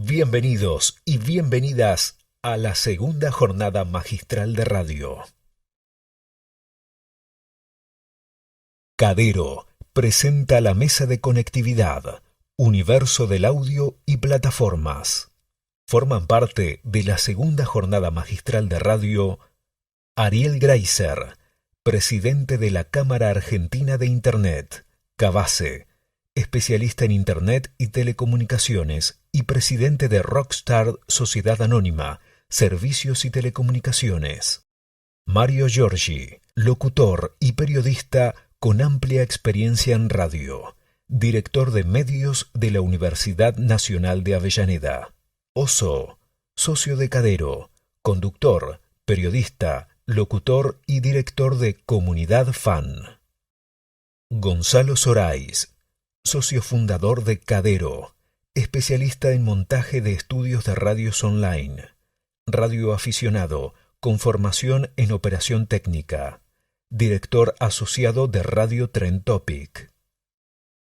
Bienvenidos y bienvenidas a la segunda jornada magistral de radio. Cadero presenta la mesa de conectividad, universo del audio y plataformas. Forman parte de la segunda jornada magistral de radio Ariel Greiser, presidente de la Cámara Argentina de Internet, CABASE, especialista en Internet y telecomunicaciones y presidente de Rockstar Sociedad Anónima, Servicios y Telecomunicaciones. Mario Giorgi, locutor y periodista con amplia experiencia en radio, director de medios de la Universidad Nacional de Avellaneda. Oso, socio de Cadero, conductor, periodista, locutor y director de Comunidad Fan. Gonzalo Sorais, socio fundador de Cadero, especialista en montaje de estudios de radios online, radioaficionado con formación en operación técnica, director asociado de Radio Trend Topic.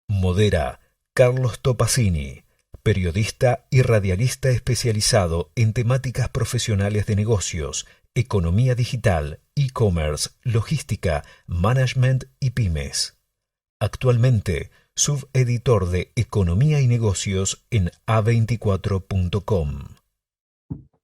Modera Carlos Topazzini, periodista y radialista especializado en temáticas profesionales de negocios, economía digital, e-commerce, logística, management y pymes. Actualmente, subeditor de Economía y Negocios en A24.com.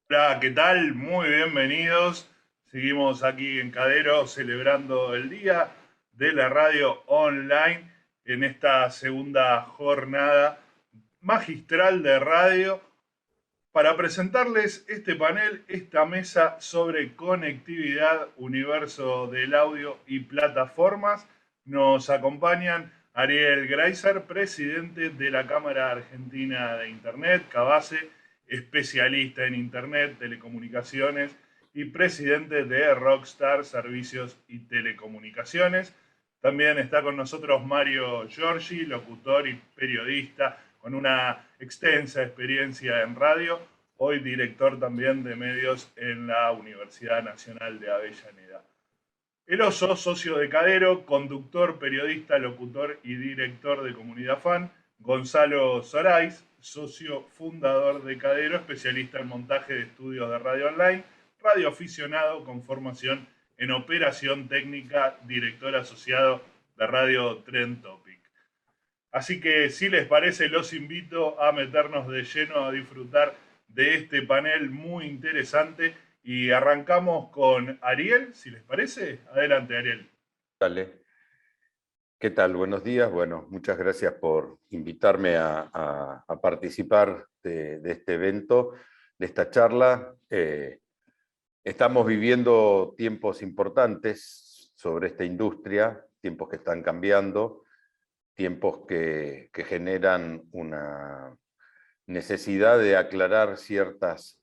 Hola, ¿qué tal? Muy bienvenidos. Seguimos aquí en Cadero celebrando el Día de la Radio Online en esta segunda jornada magistral de radio para presentarles este panel, esta mesa sobre conectividad, universo del audio y plataformas. Nos acompañan Ariel Greiser, presidente de la Cámara Argentina de Internet, CABASE, especialista en Internet, telecomunicaciones y presidente de Rockstar Servicios y Telecomunicaciones. También está con nosotros Mario Giorgi, locutor y periodista con una extensa experiencia en radio, hoy director también de medios en la Universidad Nacional de Avellaneda. El Oso, socio de Cadero, conductor, periodista, locutor y director de Comunidad Fan. Gonzalo Sorais, socio fundador de Cadero, especialista en montaje de estudios de radio online, radioaficionado con formación en operación técnica, director asociado de Radio Trend Topic. Así que, si les parece, los invito a meternos de lleno a disfrutar de este panel muy interesante. Y arrancamos con Ariel, si les parece. Adelante, Ariel. Dale. ¿Qué tal? Buenos días. Bueno, muchas gracias por invitarme a participar de este evento, de esta charla. Estamos viviendo tiempos importantes sobre esta industria, tiempos que están cambiando, tiempos que generan una necesidad de aclarar ciertas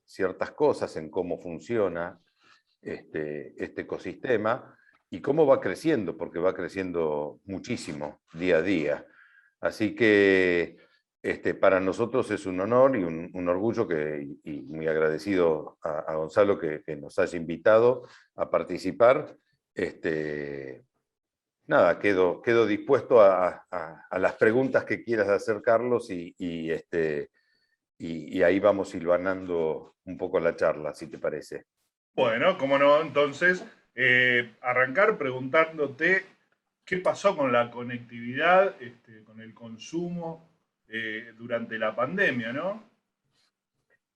cosas en cómo funciona este ecosistema y cómo va creciendo, porque va creciendo muchísimo día a día. Así que para nosotros es un honor y un orgullo y muy agradecido a Gonzalo que nos haya invitado a participar. Nada, quedo dispuesto a las preguntas que quieras hacer, Carlos, y ahí vamos hilvanando un poco la charla, si te parece. Bueno, cómo no, entonces, arrancar preguntándote qué pasó con la conectividad, con el consumo durante la pandemia, ¿no?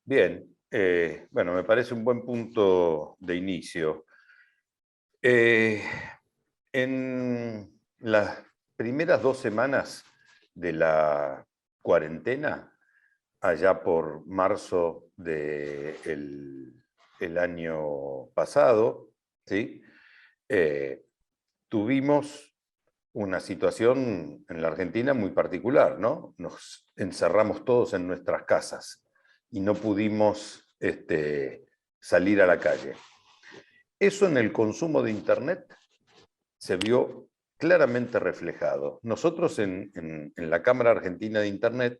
Bien, bueno, me parece un buen punto de inicio. En las primeras 2 semanas de la cuarentena, allá por marzo del año pasado, ¿sí? Tuvimos una situación en la Argentina muy particular, ¿no? Nos encerramos todos en nuestras casas y no pudimos salir a la calle. Eso en el consumo de Internet se vio claramente reflejado. Nosotros en la Cámara Argentina de Internet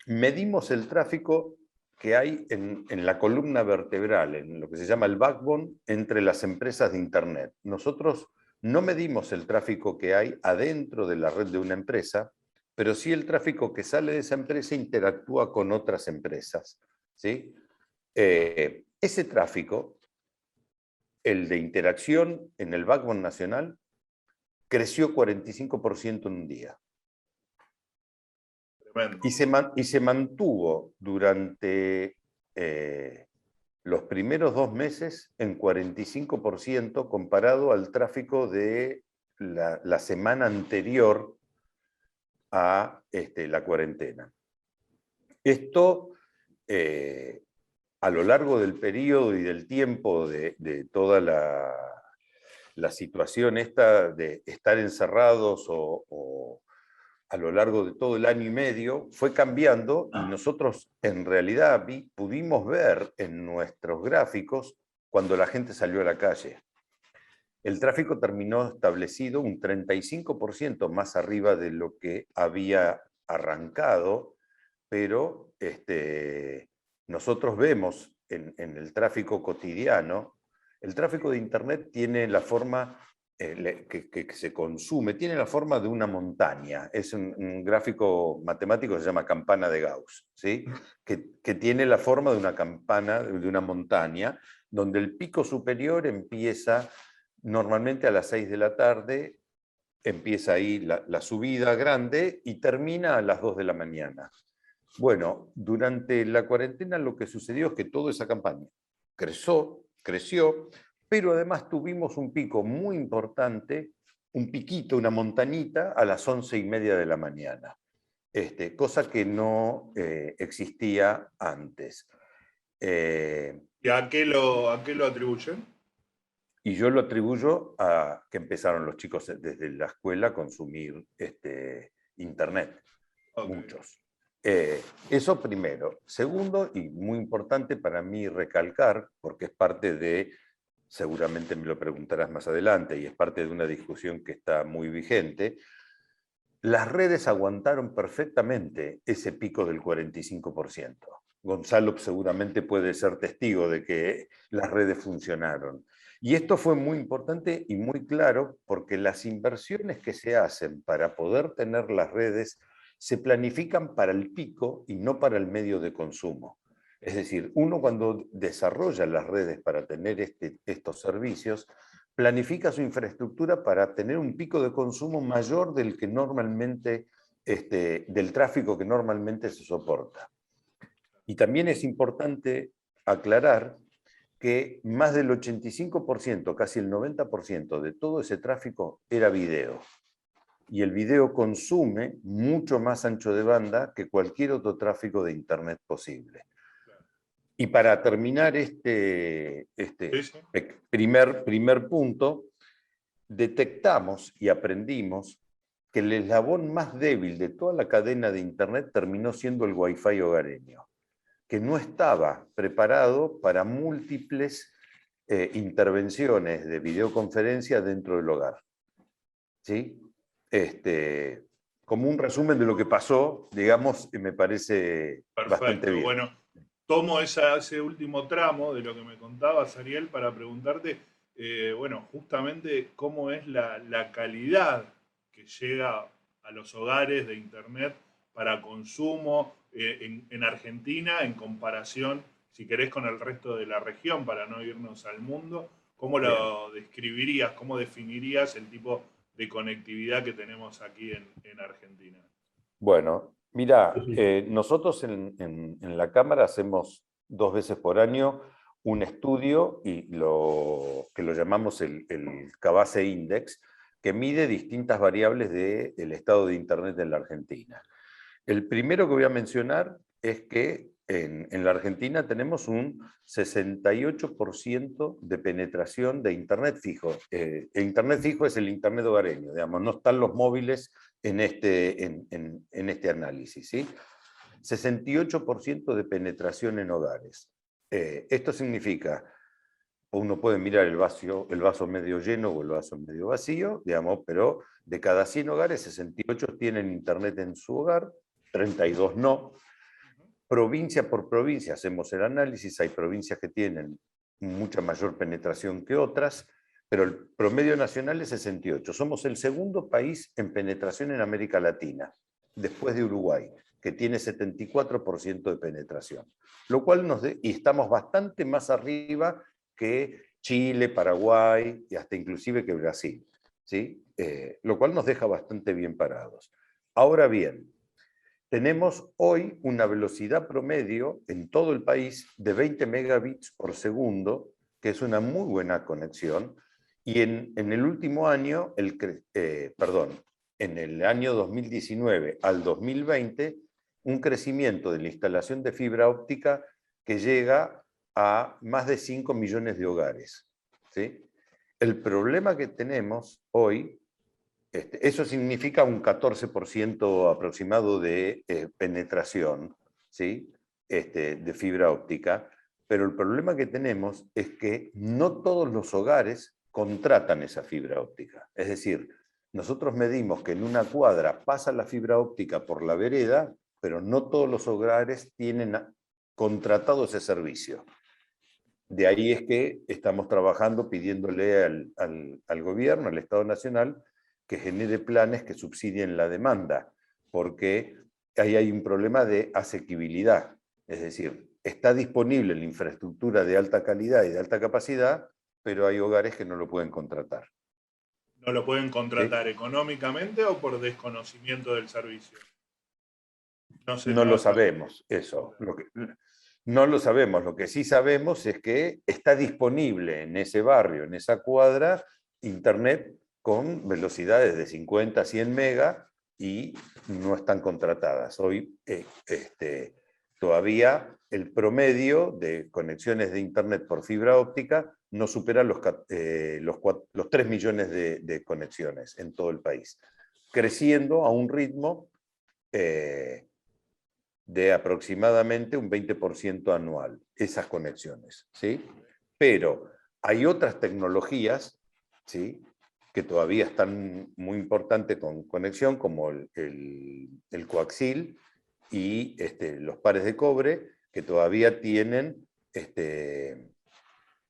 medimos el tráfico que hay en la columna vertebral, en lo que se llama el backbone, entre las empresas de Internet. Nosotros no medimos el tráfico que hay adentro de la red de una empresa, pero sí el tráfico que sale de esa empresa interactúa con otras empresas, ¿sí? Ese tráfico, el de interacción en el backbone nacional, creció 45% en un día. Tremendo. Y se mantuvo durante los primeros 2 meses en 45% comparado al tráfico de la semana anterior a la cuarentena. Esto, a lo largo del periodo y del tiempo de toda la situación esta de estar encerrados o a lo largo de todo el año y medio, fue cambiando y nosotros en realidad pudimos ver en nuestros gráficos cuando la gente salió a la calle. El tráfico terminó establecido un 35% más arriba de lo que había arrancado, pero nosotros vemos en el tráfico cotidiano, el tráfico de Internet tiene la forma que se consume, tiene la forma de una montaña. Es un gráfico matemático que se llama campana de Gauss, ¿sí? que tiene la forma de una campana, de una montaña, donde el pico superior empieza normalmente a las 6 de la tarde, empieza ahí la subida grande y termina a las 2 de la mañana. Bueno, durante la cuarentena lo que sucedió es que toda esa campaña creció, pero además tuvimos un pico muy importante, un piquito, una montañita, a las 11:30 de la mañana, cosa que no existía antes. ¿Y a qué lo atribuyen? Y yo lo atribuyo a que empezaron los chicos desde la escuela a consumir Internet, Okay. muchos. Eso primero. Segundo, y muy importante para mí recalcar, porque es parte de, seguramente me lo preguntarás más adelante, y es parte de una discusión que está muy vigente, las redes aguantaron perfectamente ese pico del 45%. Gonzalo seguramente puede ser testigo de que las redes funcionaron. Y esto fue muy importante y muy claro porque las inversiones que se hacen para poder tener las redes se planifican para el pico y no para el medio de consumo. Es decir, uno cuando desarrolla las redes para tener estos servicios, planifica su infraestructura para tener un pico de consumo mayor del que normalmente, del tráfico que normalmente se soporta. Y también es importante aclarar que más del 85%, casi el 90% de todo ese tráfico era video. Y el video consume mucho más ancho de banda que cualquier otro tráfico de Internet posible. Y para terminar primer punto, detectamos y aprendimos que el eslabón más débil de toda la cadena de Internet terminó siendo el Wi-Fi hogareño, que no estaba preparado para múltiples intervenciones de videoconferencia dentro del hogar. ¿Sí? Como un resumen de lo que pasó, digamos, me parece bastante bien. Bueno, tomo ese último tramo de lo que me contabas, Ariel, para preguntarte, bueno, justamente cómo es la calidad que llega a los hogares de Internet para consumo en Argentina en comparación, si querés, con el resto de la región, para no irnos al mundo. ¿Cómo lo describirías, cómo definirías el tipo de conectividad que tenemos aquí en Argentina? Bueno, mira, nosotros en la Cámara hacemos 2 veces por año un estudio y que lo llamamos el Cabase Index, que mide distintas variables del estado de Internet en la Argentina. El primero que voy a mencionar es que en la Argentina tenemos un 68% de penetración de Internet fijo. El Internet fijo es el Internet hogareño, digamos, no están los móviles en este análisis, ¿sí? 68% de penetración en hogares. Esto significa, uno puede mirar el vaso medio lleno o el vaso medio vacío, digamos, pero de cada 100 hogares, 68 tienen Internet en su hogar, 32 no. Provincia por provincia hacemos el análisis, hay provincias que tienen mucha mayor penetración que otras, pero el promedio nacional es 68. Somos el segundo país en penetración en América Latina. después de Uruguay, que tiene 74% de penetración. Lo cual y estamos bastante más arriba que Chile, Paraguay y hasta inclusive que Brasil, ¿sí? Lo cual nos deja bastante bien parados. Ahora bien, tenemos hoy una velocidad promedio en todo el país de 20 megabits por segundo, que es una muy buena conexión, y en el último año, en el año 2019 al 2020, un crecimiento de la instalación de fibra óptica que llega a más de 5 millones de hogares, ¿sí? El problema que tenemos hoy, eso significa un 14% aproximado de penetración, ¿sí? De fibra óptica, pero el problema que tenemos es que no todos los hogares contratan esa fibra óptica. Es decir, nosotros medimos que en una cuadra pasa la fibra óptica por la vereda, pero no todos los hogares tienen contratado ese servicio. De ahí es que estamos trabajando pidiéndole al gobierno, al Estado Nacional, que genere planes que subsidien la demanda, porque ahí hay un problema de asequibilidad. Es decir, está disponible la infraestructura de alta calidad y de alta capacidad, pero hay hogares que no lo pueden contratar. ¿No lo pueden contratar económicamente o por desconocimiento del servicio? No lo sabemos, eso. No lo sabemos. Lo que sí sabemos es que está disponible en ese barrio, en esa cuadra, internet con velocidades de 50 a 100 mega y no están contratadas. Hoy todavía el promedio de conexiones de internet por fibra óptica no supera los 3 millones de conexiones en todo el país, creciendo a un ritmo de aproximadamente un 20% anual, esas conexiones, ¿sí? Pero hay otras tecnologías, ¿sí?, que todavía están muy importantes con conexión, como el coaxil y los pares de cobre, que todavía tienen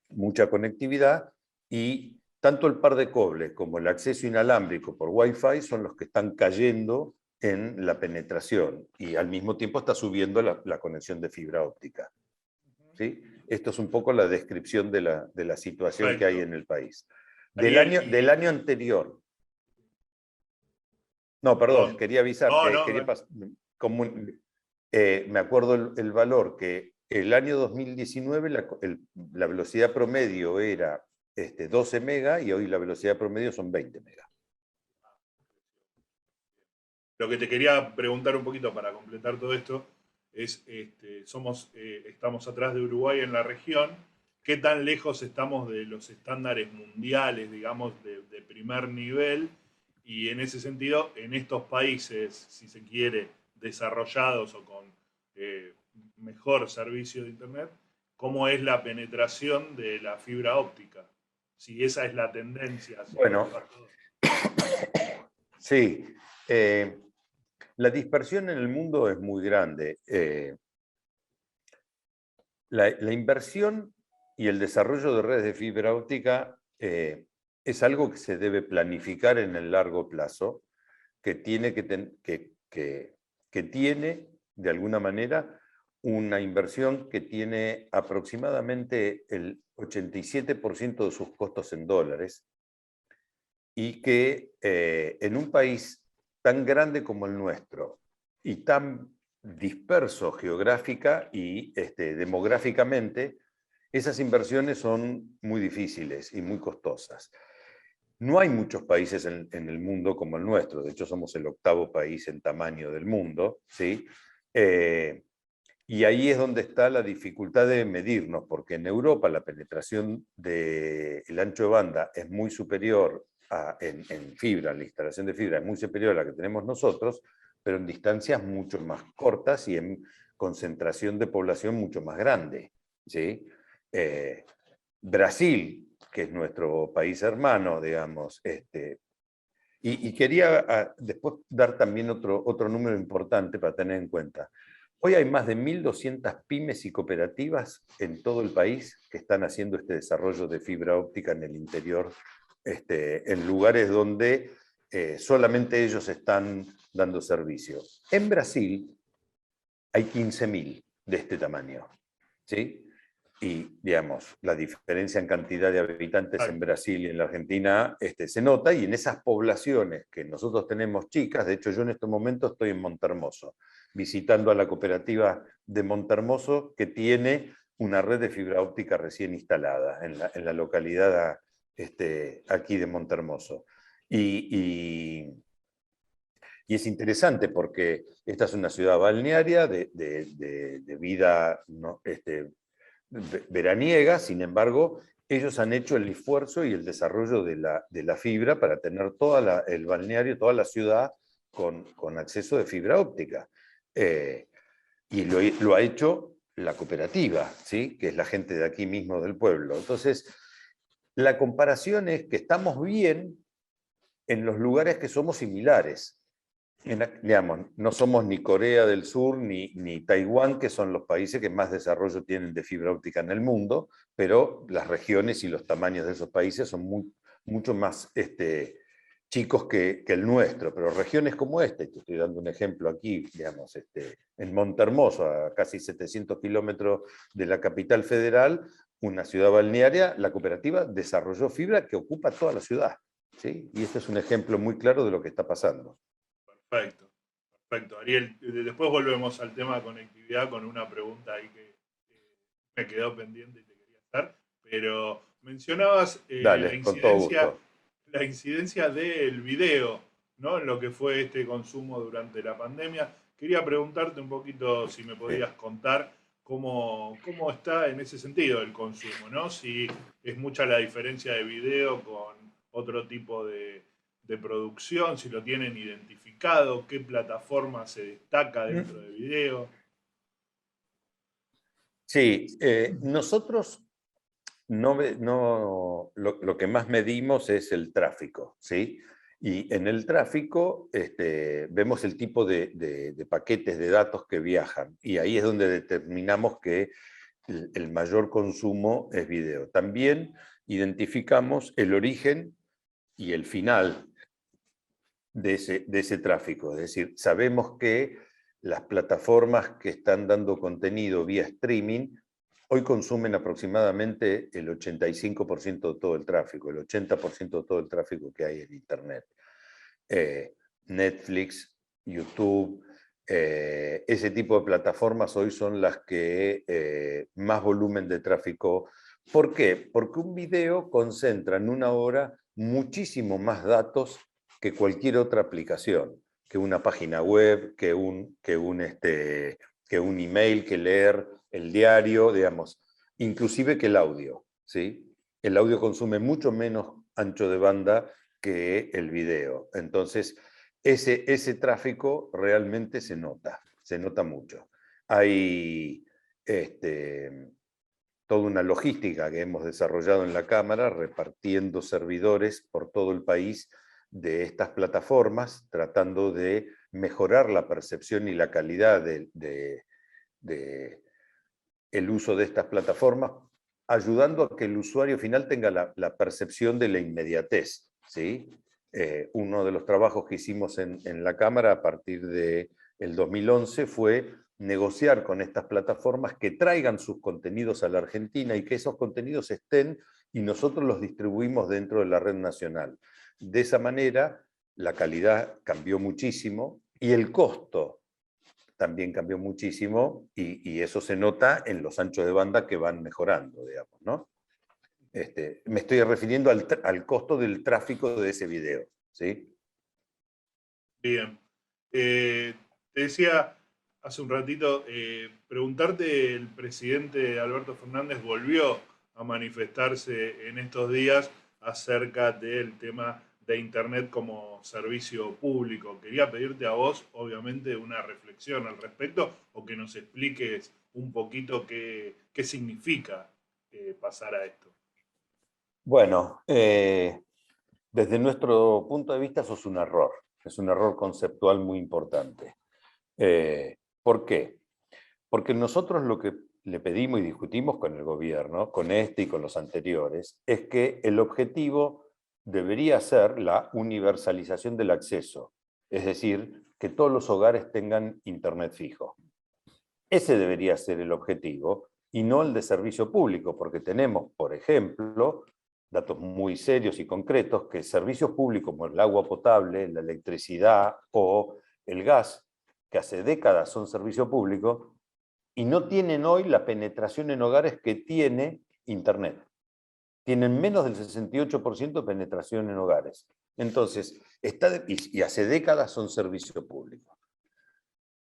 mucha conectividad, y tanto el par de cobre como el acceso inalámbrico por Wi-Fi son los que están cayendo en la penetración, y al mismo tiempo está subiendo la conexión de fibra óptica. ¿Sí? Esto es un poco la descripción de la situación Correcto. Que hay en el país. Del año anterior. No, perdón, quería avisar. Me acuerdo el valor que el año 2019 la velocidad promedio era 12 mega y hoy la velocidad promedio son 20 mega. Lo que te quería preguntar un poquito para completar todo esto es, estamos atrás de Uruguay en la región, ¿qué tan lejos estamos de los estándares mundiales, digamos, de primer nivel? Y en ese sentido, en estos países, si se quiere, desarrollados o con mejor servicio de Internet, ¿cómo es la penetración de la fibra óptica? Si esa es la tendencia. Bueno, sí. La dispersión en el mundo es muy grande. La inversión y el desarrollo de redes de fibra óptica es algo que se debe planificar en el largo plazo, que tiene, tiene de alguna manera, una inversión que tiene aproximadamente el 87% de sus costos en dólares, y que en un país tan grande como el nuestro y tan disperso geográfica y demográficamente, esas inversiones son muy difíciles y muy costosas. No hay muchos países en el mundo como el nuestro, de hecho somos el 8º país en tamaño del mundo, ¿sí? Y ahí es donde está la dificultad de medirnos, porque en Europa la penetración del ancho de banda es muy superior en fibra, la instalación de fibra es muy superior a la que tenemos nosotros, pero en distancias mucho más cortas y en concentración de población mucho más grande, ¿sí? Brasil, que es nuestro país hermano, digamos, y quería después dar también otro número importante para tener en cuenta. Hoy hay más de 1.200 pymes y cooperativas en todo el país que están haciendo este desarrollo de fibra óptica en el interior, en lugares donde solamente ellos están dando servicio. En Brasil hay 15.000 de este tamaño, ¿sí? Y, digamos, la diferencia en cantidad de habitantes en Brasil y en la Argentina se nota, y en esas poblaciones que nosotros tenemos chicas, de hecho yo en este momento estoy en Montermoso, visitando a la cooperativa de Montermoso, que tiene una red de fibra óptica recién instalada en la localidad aquí de Montermoso. Y es interesante porque esta es una ciudad balnearia de vida veraniega. Sin embargo, ellos han hecho el esfuerzo y el desarrollo de la fibra para tener el balneario, toda la ciudad con acceso de fibra óptica. Y lo ha hecho la cooperativa, ¿sí? Que es la gente de aquí mismo del pueblo. Entonces, la comparación es que estamos bien en los lugares que somos similares. Digamos, no somos ni Corea del Sur ni Taiwán, que son los países que más desarrollo tienen de fibra óptica en el mundo, pero las regiones y los tamaños de esos países son mucho más chicos que el nuestro. Pero regiones como te estoy dando un ejemplo aquí, digamos, en Montermoso, a casi 700 kilómetros de la capital federal, una ciudad balnearia, la cooperativa desarrolló fibra que ocupa toda la ciudad, ¿sí? Y este es un ejemplo muy claro de lo que está pasando. Perfecto, perfecto. Ariel, después volvemos al tema de conectividad con una pregunta ahí que me quedó pendiente y te quería hacer, pero mencionabas Dale, con todo gusto. la incidencia del video, ¿no? En lo que fue este consumo durante la pandemia. Quería preguntarte un poquito si me podías contar cómo está en ese sentido el consumo, ¿no? Si es mucha la diferencia de video con otro tipo de producción, si lo tienen identificado, qué plataforma se destaca dentro de video. Sí, nosotros lo que más medimos es el tráfico, ¿sí? Y en el tráfico vemos el tipo de paquetes de datos que viajan, y ahí es donde determinamos que el mayor consumo es video. También identificamos el origen y el final de ese tráfico. Es decir, sabemos que las plataformas que están dando contenido vía streaming hoy consumen aproximadamente el 85% de todo el tráfico, el 80% de todo el tráfico que hay en Internet. Netflix, YouTube, ese tipo de plataformas hoy son las que más volumen de tráfico. ¿Por qué? Porque un video concentra en una hora muchísimo más datos que cualquier otra aplicación, que una página web, que un email, que leer el diario, digamos, inclusive que el audio, ¿sí? El audio consume mucho menos ancho de banda que el video. Entonces, ese tráfico realmente se nota mucho. Hay toda una logística que hemos desarrollado en la Cámara, repartiendo servidores por todo el país de estas plataformas, tratando de mejorar la percepción y la calidad el uso de estas plataformas, ayudando a que el usuario final tenga la percepción de la inmediatez, ¿sí? Uno de los trabajos que hicimos en la Cámara a partir del 2011 fue negociar con estas plataformas que traigan sus contenidos a la Argentina y que esos contenidos estén y nosotros los distribuimos dentro de la red nacional. De esa manera, la calidad cambió muchísimo y el costo también cambió muchísimo, y eso se nota en los anchos de banda que van mejorando, digamos, ¿no? Me estoy refiriendo al costo del tráfico de ese video, ¿sí? Bien. Te decía hace un ratito, preguntarte, el presidente Alberto Fernández volvió a manifestarse en estos días acerca del tema de Internet como servicio público. Quería pedirte a vos, obviamente, una reflexión al respecto o que nos expliques un poquito qué significa pasar a esto. Bueno, desde nuestro punto de vista eso es un error. Es un error conceptual muy importante. ¿Por qué? Porque nosotros lo que le pedimos y discutimos con el gobierno, con este y con los anteriores, es que el objetivo debería ser la universalización del acceso, es decir, que todos los hogares tengan internet fijo. Ese debería ser el objetivo y no el de servicio público, porque tenemos, por ejemplo, datos muy serios y concretos, que servicios públicos como el agua potable, la electricidad o el gas, que hace décadas son servicio público, y no tienen hoy la penetración en hogares que tiene Internet. Tienen menos del 68% de penetración en hogares. Entonces, y hace décadas son servicio público.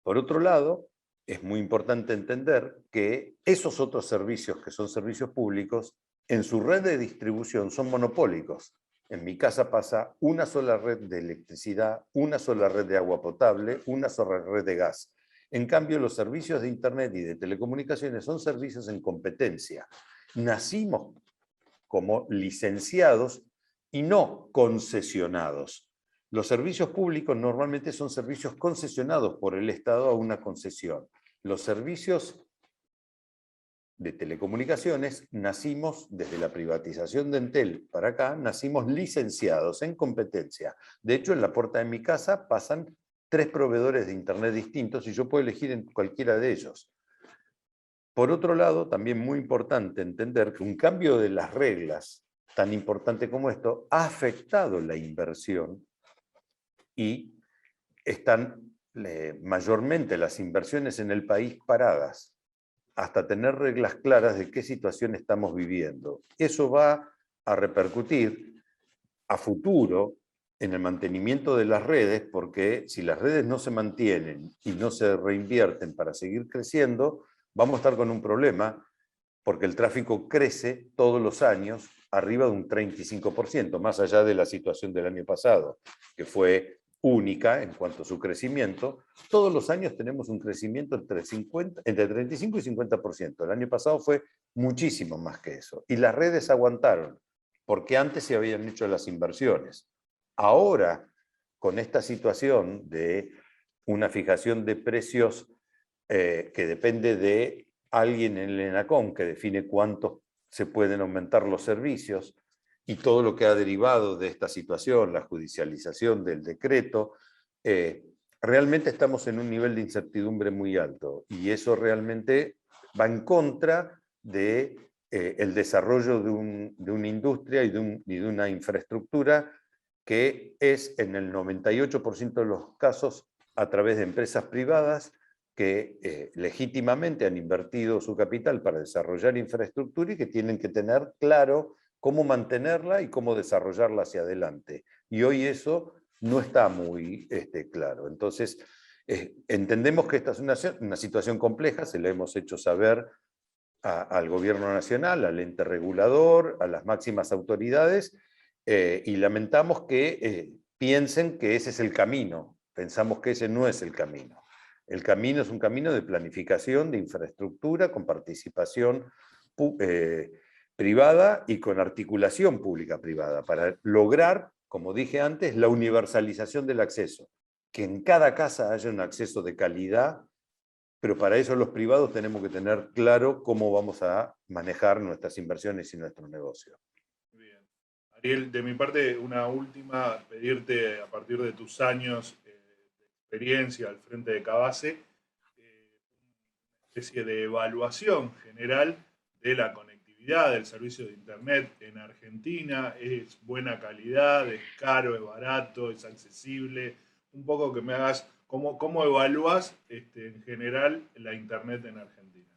Por otro lado, es muy importante entender que esos otros servicios que son servicios públicos, en su red de distribución son monopólicos. En mi casa pasa una sola red de electricidad, una sola red de agua potable, una sola red de gas. En cambio, los servicios de Internet y de telecomunicaciones son servicios en competencia. Nacimos como licenciados y no concesionados. Los servicios públicos normalmente son servicios concesionados por el Estado a una concesión. Los servicios de telecomunicaciones nacimos desde la privatización de Entel para acá, nacimos licenciados en competencia. De hecho, en la puerta de mi casa pasan 3 proveedores de Internet distintos y yo puedo elegir en cualquiera de ellos. Por otro lado, también muy importante entender que un cambio de las reglas tan importante como esto ha afectado la inversión y están mayormente las inversiones en el país paradas hasta tener reglas claras de qué situación estamos viviendo. Eso va a repercutir a futuro en el mantenimiento de las redes, porque si las redes no se mantienen y no se reinvierten para seguir creciendo, vamos a estar con un problema, porque el tráfico crece todos los años arriba de un 35%, más allá de la situación del año pasado, que fue única en cuanto a su crecimiento. Todos los años tenemos un crecimiento entre 35 y 50%. El año pasado fue muchísimo más que eso. Y las redes aguantaron, porque antes se habían hecho las inversiones. Ahora, con esta situación de una fijación de precios que depende de alguien en el ENACOM que define cuánto se pueden aumentar los servicios, y todo lo que ha derivado de esta situación, la judicialización del decreto, realmente estamos en un nivel de incertidumbre muy alto, y eso realmente va en contra de el desarrollo de una industria y de una infraestructura que es en el 98% de los casos a través de empresas privadas que legítimamente han invertido su capital para desarrollar infraestructura y que tienen que tener claro cómo mantenerla y cómo desarrollarla hacia adelante. Y hoy eso no está muy claro. Entonces, entendemos que esta es una situación compleja, se la hemos hecho saber al gobierno nacional, al ente regulador, a las máximas autoridades, y lamentamos que piensen que ese es el camino. Pensamos que ese no es el camino. El camino es un camino de planificación, de infraestructura, con participación privada y con articulación pública-privada, para lograr, como dije antes, la universalización del acceso. Que en cada casa haya un acceso de calidad, pero para eso los privados tenemos que tener claro cómo vamos a manejar nuestras inversiones y nuestro negocio. Bien. Ariel, de mi parte, una última, pedirte a partir de tus años de experiencia al frente de Cavase, una especie de evaluación general de la conectividad del servicio de Internet en Argentina. ¿Es buena calidad? ¿Es caro? ¿Es barato? ¿Es accesible? Un poco que me hagas, ¿cómo evalúas en general la Internet en Argentina?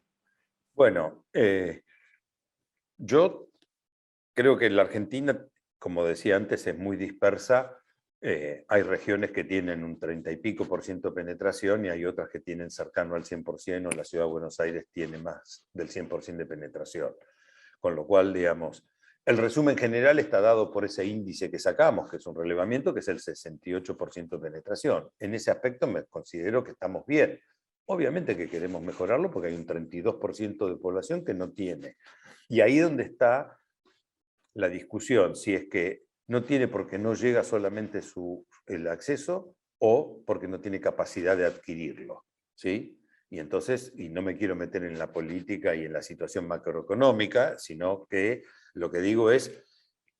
Bueno, yo creo que la Argentina, como decía antes, es muy dispersa. Hay regiones que tienen un 30 y pico por ciento de penetración y hay otras que tienen cercano al 100%, o la Ciudad de Buenos Aires tiene más del 100% de penetración. Con lo cual, digamos, el resumen general está dado por ese índice que sacamos, que es un relevamiento, que es el 68% de penetración. En ese aspecto me considero que estamos bien. Obviamente que queremos mejorarlo porque hay un 32% de población que no tiene. Y ahí es donde está la discusión, si es que no tiene porque no llega solamente el acceso o porque no tiene capacidad de adquirirlo, ¿sí? Y entonces, y no me quiero meter en la política y en la situación macroeconómica, sino que lo que digo es,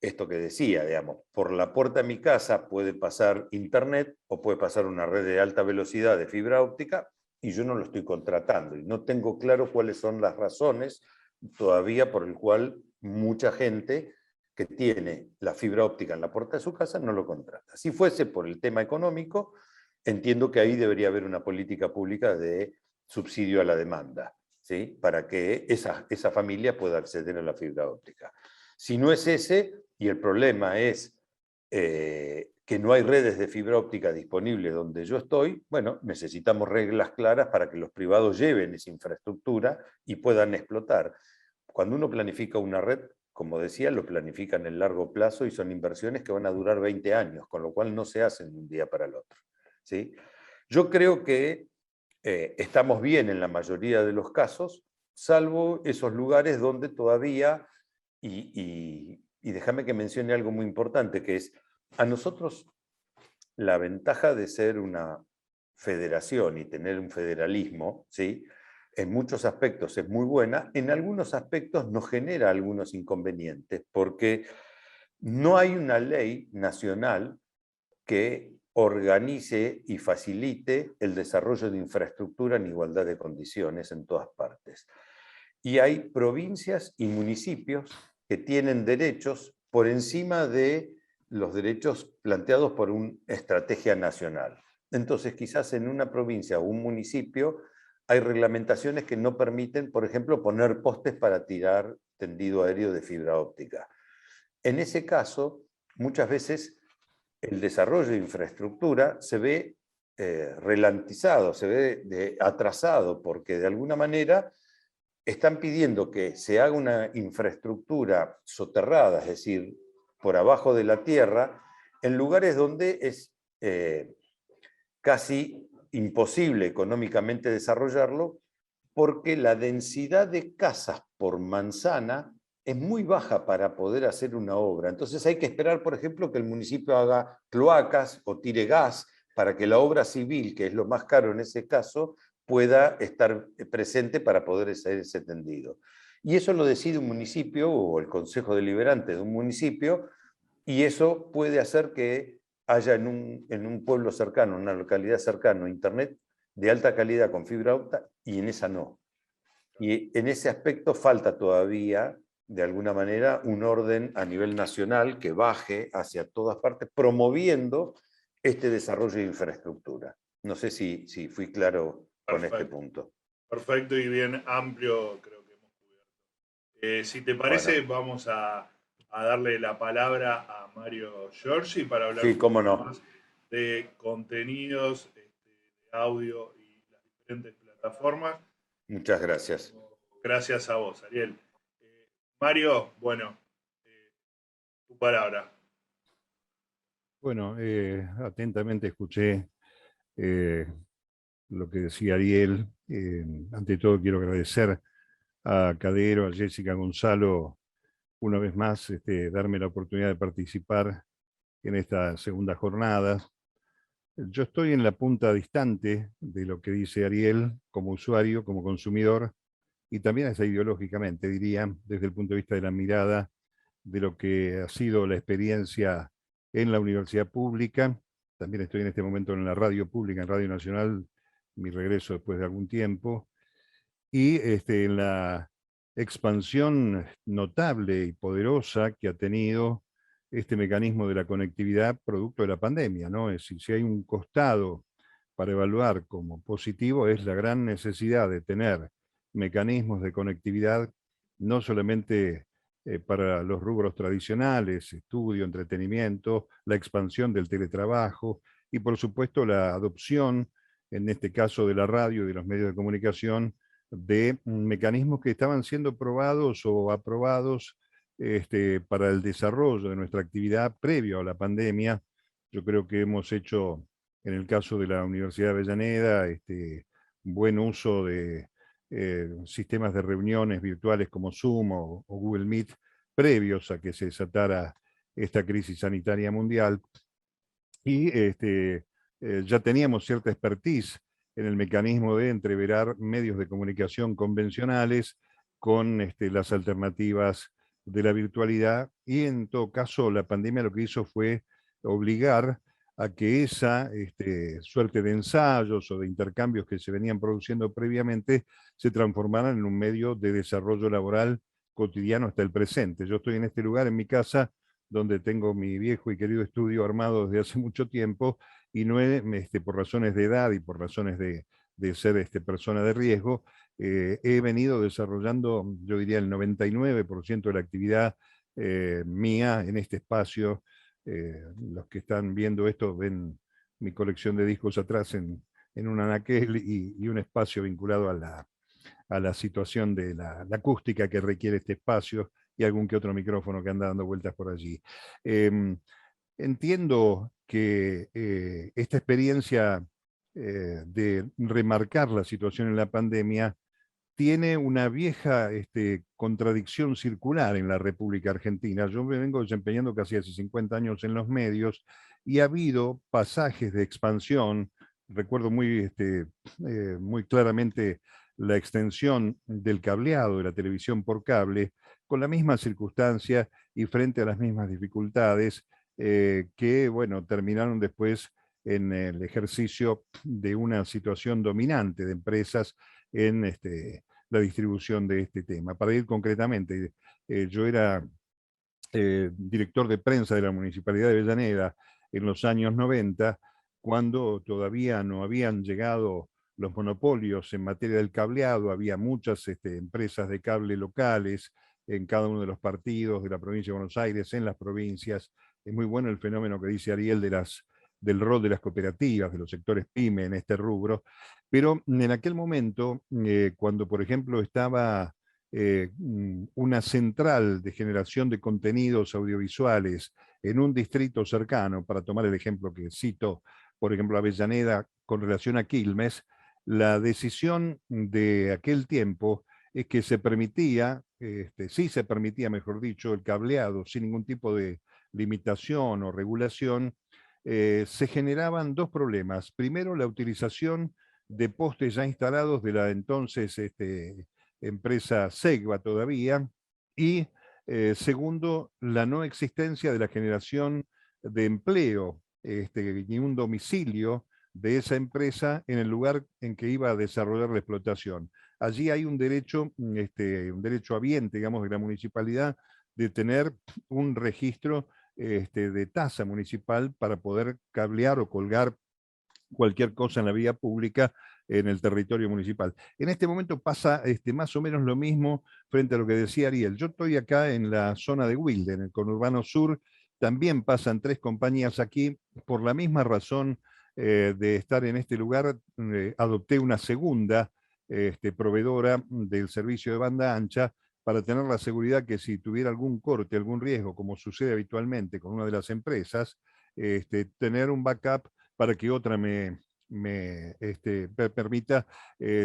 esto que decía, digamos, por la puerta de mi casa puede pasar internet o puede pasar una red de alta velocidad de fibra óptica y yo no lo estoy contratando y no tengo claro cuáles son las razones todavía por el cual mucha gente que tiene la fibra óptica en la puerta de su casa no lo contrata. Si fuese por el tema económico, entiendo que ahí debería haber una política pública de subsidio a la demanda, ¿sí? Para que esa familia pueda acceder a la fibra óptica. Si no es ese, y el problema es que no hay redes de fibra óptica disponibles donde yo estoy, bueno, necesitamos reglas claras para que los privados lleven esa infraestructura y puedan explotar. Cuando uno planifica una red, como decía, lo planifica en el largo plazo y son inversiones que van a durar 20 años, con lo cual no se hacen de un día para el otro, ¿sí? Yo creo que estamos bien en la mayoría de los casos, salvo esos lugares donde todavía, y déjame que mencione algo muy importante, que es a nosotros la ventaja de ser una federación y tener un federalismo, ¿sí? En muchos aspectos es muy buena, en algunos aspectos nos genera algunos inconvenientes, porque no hay una ley nacional que organice y facilite el desarrollo de infraestructura en igualdad de condiciones en todas partes. Y hay provincias y municipios que tienen derechos por encima de los derechos planteados por una estrategia nacional. Entonces, quizás en una provincia o un municipio hay reglamentaciones que no permiten, por ejemplo, poner postes para tirar tendido aéreo de fibra óptica. En ese caso, muchas veces el desarrollo de infraestructura se ve ralentizado, se ve atrasado, porque de alguna manera están pidiendo que se haga una infraestructura soterrada, es decir, por abajo de la tierra, en lugares donde es casi imposible económicamente desarrollarlo, porque la densidad de casas por manzana es muy baja para poder hacer una obra. Entonces hay que esperar, por ejemplo, que el municipio haga cloacas o tire gas para que la obra civil, que es lo más caro en ese caso, pueda estar presente para poder hacer ese tendido. Y eso lo decide un municipio o el consejo deliberante de un municipio, y eso puede hacer que haya en un pueblo cercano, en una localidad cercana, internet de alta calidad con fibra óptica y en esa no. Y en ese aspecto falta todavía, de alguna manera, un orden a nivel nacional que baje hacia todas partes, promoviendo este desarrollo de infraestructura. No sé si fui claro con este punto. Perfecto y bien amplio, creo que hemos cubierto. Si te parece, Bueno, vamos a darle la palabra a Mario Giorgi para hablar sí, un cómo poco no. más de contenidos, de audio y las diferentes plataformas. Muchas gracias. Gracias a vos, Ariel. Mario, bueno, tu palabra. Bueno, atentamente escuché lo que decía Ariel. Ante todo quiero agradecer a Cadero, a Jessica Gonzalo, una vez más, darme la oportunidad de participar en esta segunda jornada. Yo estoy en la punta distante de lo que dice Ariel como usuario, como consumidor, y también hasta ideológicamente, diría, desde el punto de vista de la mirada de lo que ha sido la experiencia en la universidad pública. También estoy en este momento en la radio pública, en Radio Nacional, mi regreso después de algún tiempo, y en la expansión notable y poderosa que ha tenido este mecanismo de la conectividad producto de la pandemia, ¿no? Es decir, si hay un costado para evaluar como positivo es la gran necesidad de tener mecanismos de conectividad no solamente para los rubros tradicionales, estudio, entretenimiento, la expansión del teletrabajo y por supuesto la adopción, en este caso de la radio y de los medios de comunicación, de mecanismos que estaban siendo probados o aprobados para el desarrollo de nuestra actividad previo a la pandemia. Yo creo que hemos hecho, en el caso de la Universidad de Avellaneda, buen uso de sistemas de reuniones virtuales como Zoom o Google Meet previos a que se desatara esta crisis sanitaria mundial. Y ya teníamos cierta expertise en el mecanismo de entreverar medios de comunicación convencionales con las alternativas de la virtualidad, y en todo caso la pandemia lo que hizo fue obligar a que esa suerte de ensayos o de intercambios que se venían produciendo previamente se transformaran en un medio de desarrollo laboral cotidiano hasta el presente. Yo estoy en este lugar, en mi casa, donde tengo mi viejo y querido estudio armado desde hace mucho tiempo, y no he, por razones de edad y por razones de ser persona de riesgo, he venido desarrollando, yo diría, el 99% de la actividad mía en este espacio. Los que están viendo esto ven mi colección de discos atrás en un anaquel y un espacio vinculado a la situación de la acústica que requiere este espacio y algún que otro micrófono que anda dando vueltas por allí. Entiendo que esta experiencia de remarcar la situación en la pandemia tiene una vieja contradicción circular en la República Argentina. Yo me vengo desempeñando casi hace 50 años en los medios y ha habido pasajes de expansión. Recuerdo muy claramente la extensión del cableado de la televisión por cable, con la misma circunstancia y frente a las mismas dificultades que, bueno, terminaron después en el ejercicio de una situación dominante de empresas en la distribución de este tema. Para ir concretamente, yo era director de prensa de la Municipalidad de Avellaneda en los años 90, cuando todavía no habían llegado los monopolios en materia del cableado, había muchas empresas de cable locales en cada uno de los partidos de la provincia de Buenos Aires, en las provincias. Es muy bueno el fenómeno que dice Ariel del rol de las cooperativas, de los sectores PYME en este rubro, pero en aquel momento, cuando por ejemplo estaba una central de generación de contenidos audiovisuales en un distrito cercano, para tomar el ejemplo que cito, por ejemplo, Avellaneda con relación a Quilmes, la decisión de aquel tiempo es que se permitía, sí se permitía, mejor dicho, el cableado sin ningún tipo de limitación o regulación. Se generaban dos problemas. Primero, la utilización de postes ya instalados de la entonces empresa Segva todavía, y segundo, la no existencia de la generación de empleo y un domicilio de esa empresa en el lugar en que iba a desarrollar la explotación. Allí hay un derecho habiente, digamos, de la municipalidad de tener un registro de tasa municipal para poder cablear o colgar cualquier cosa en la vía pública en el territorio municipal. En este momento pasa más o menos lo mismo frente a lo que decía Ariel. Yo estoy acá en la zona de Wilde, en el conurbano sur. También pasan 3 compañías aquí. Por la misma razón de estar en este lugar, adopté una segunda proveedora del servicio de banda ancha para tener la seguridad que si tuviera algún corte, algún riesgo, como sucede habitualmente con una de las empresas, tener un backup para que otra me permita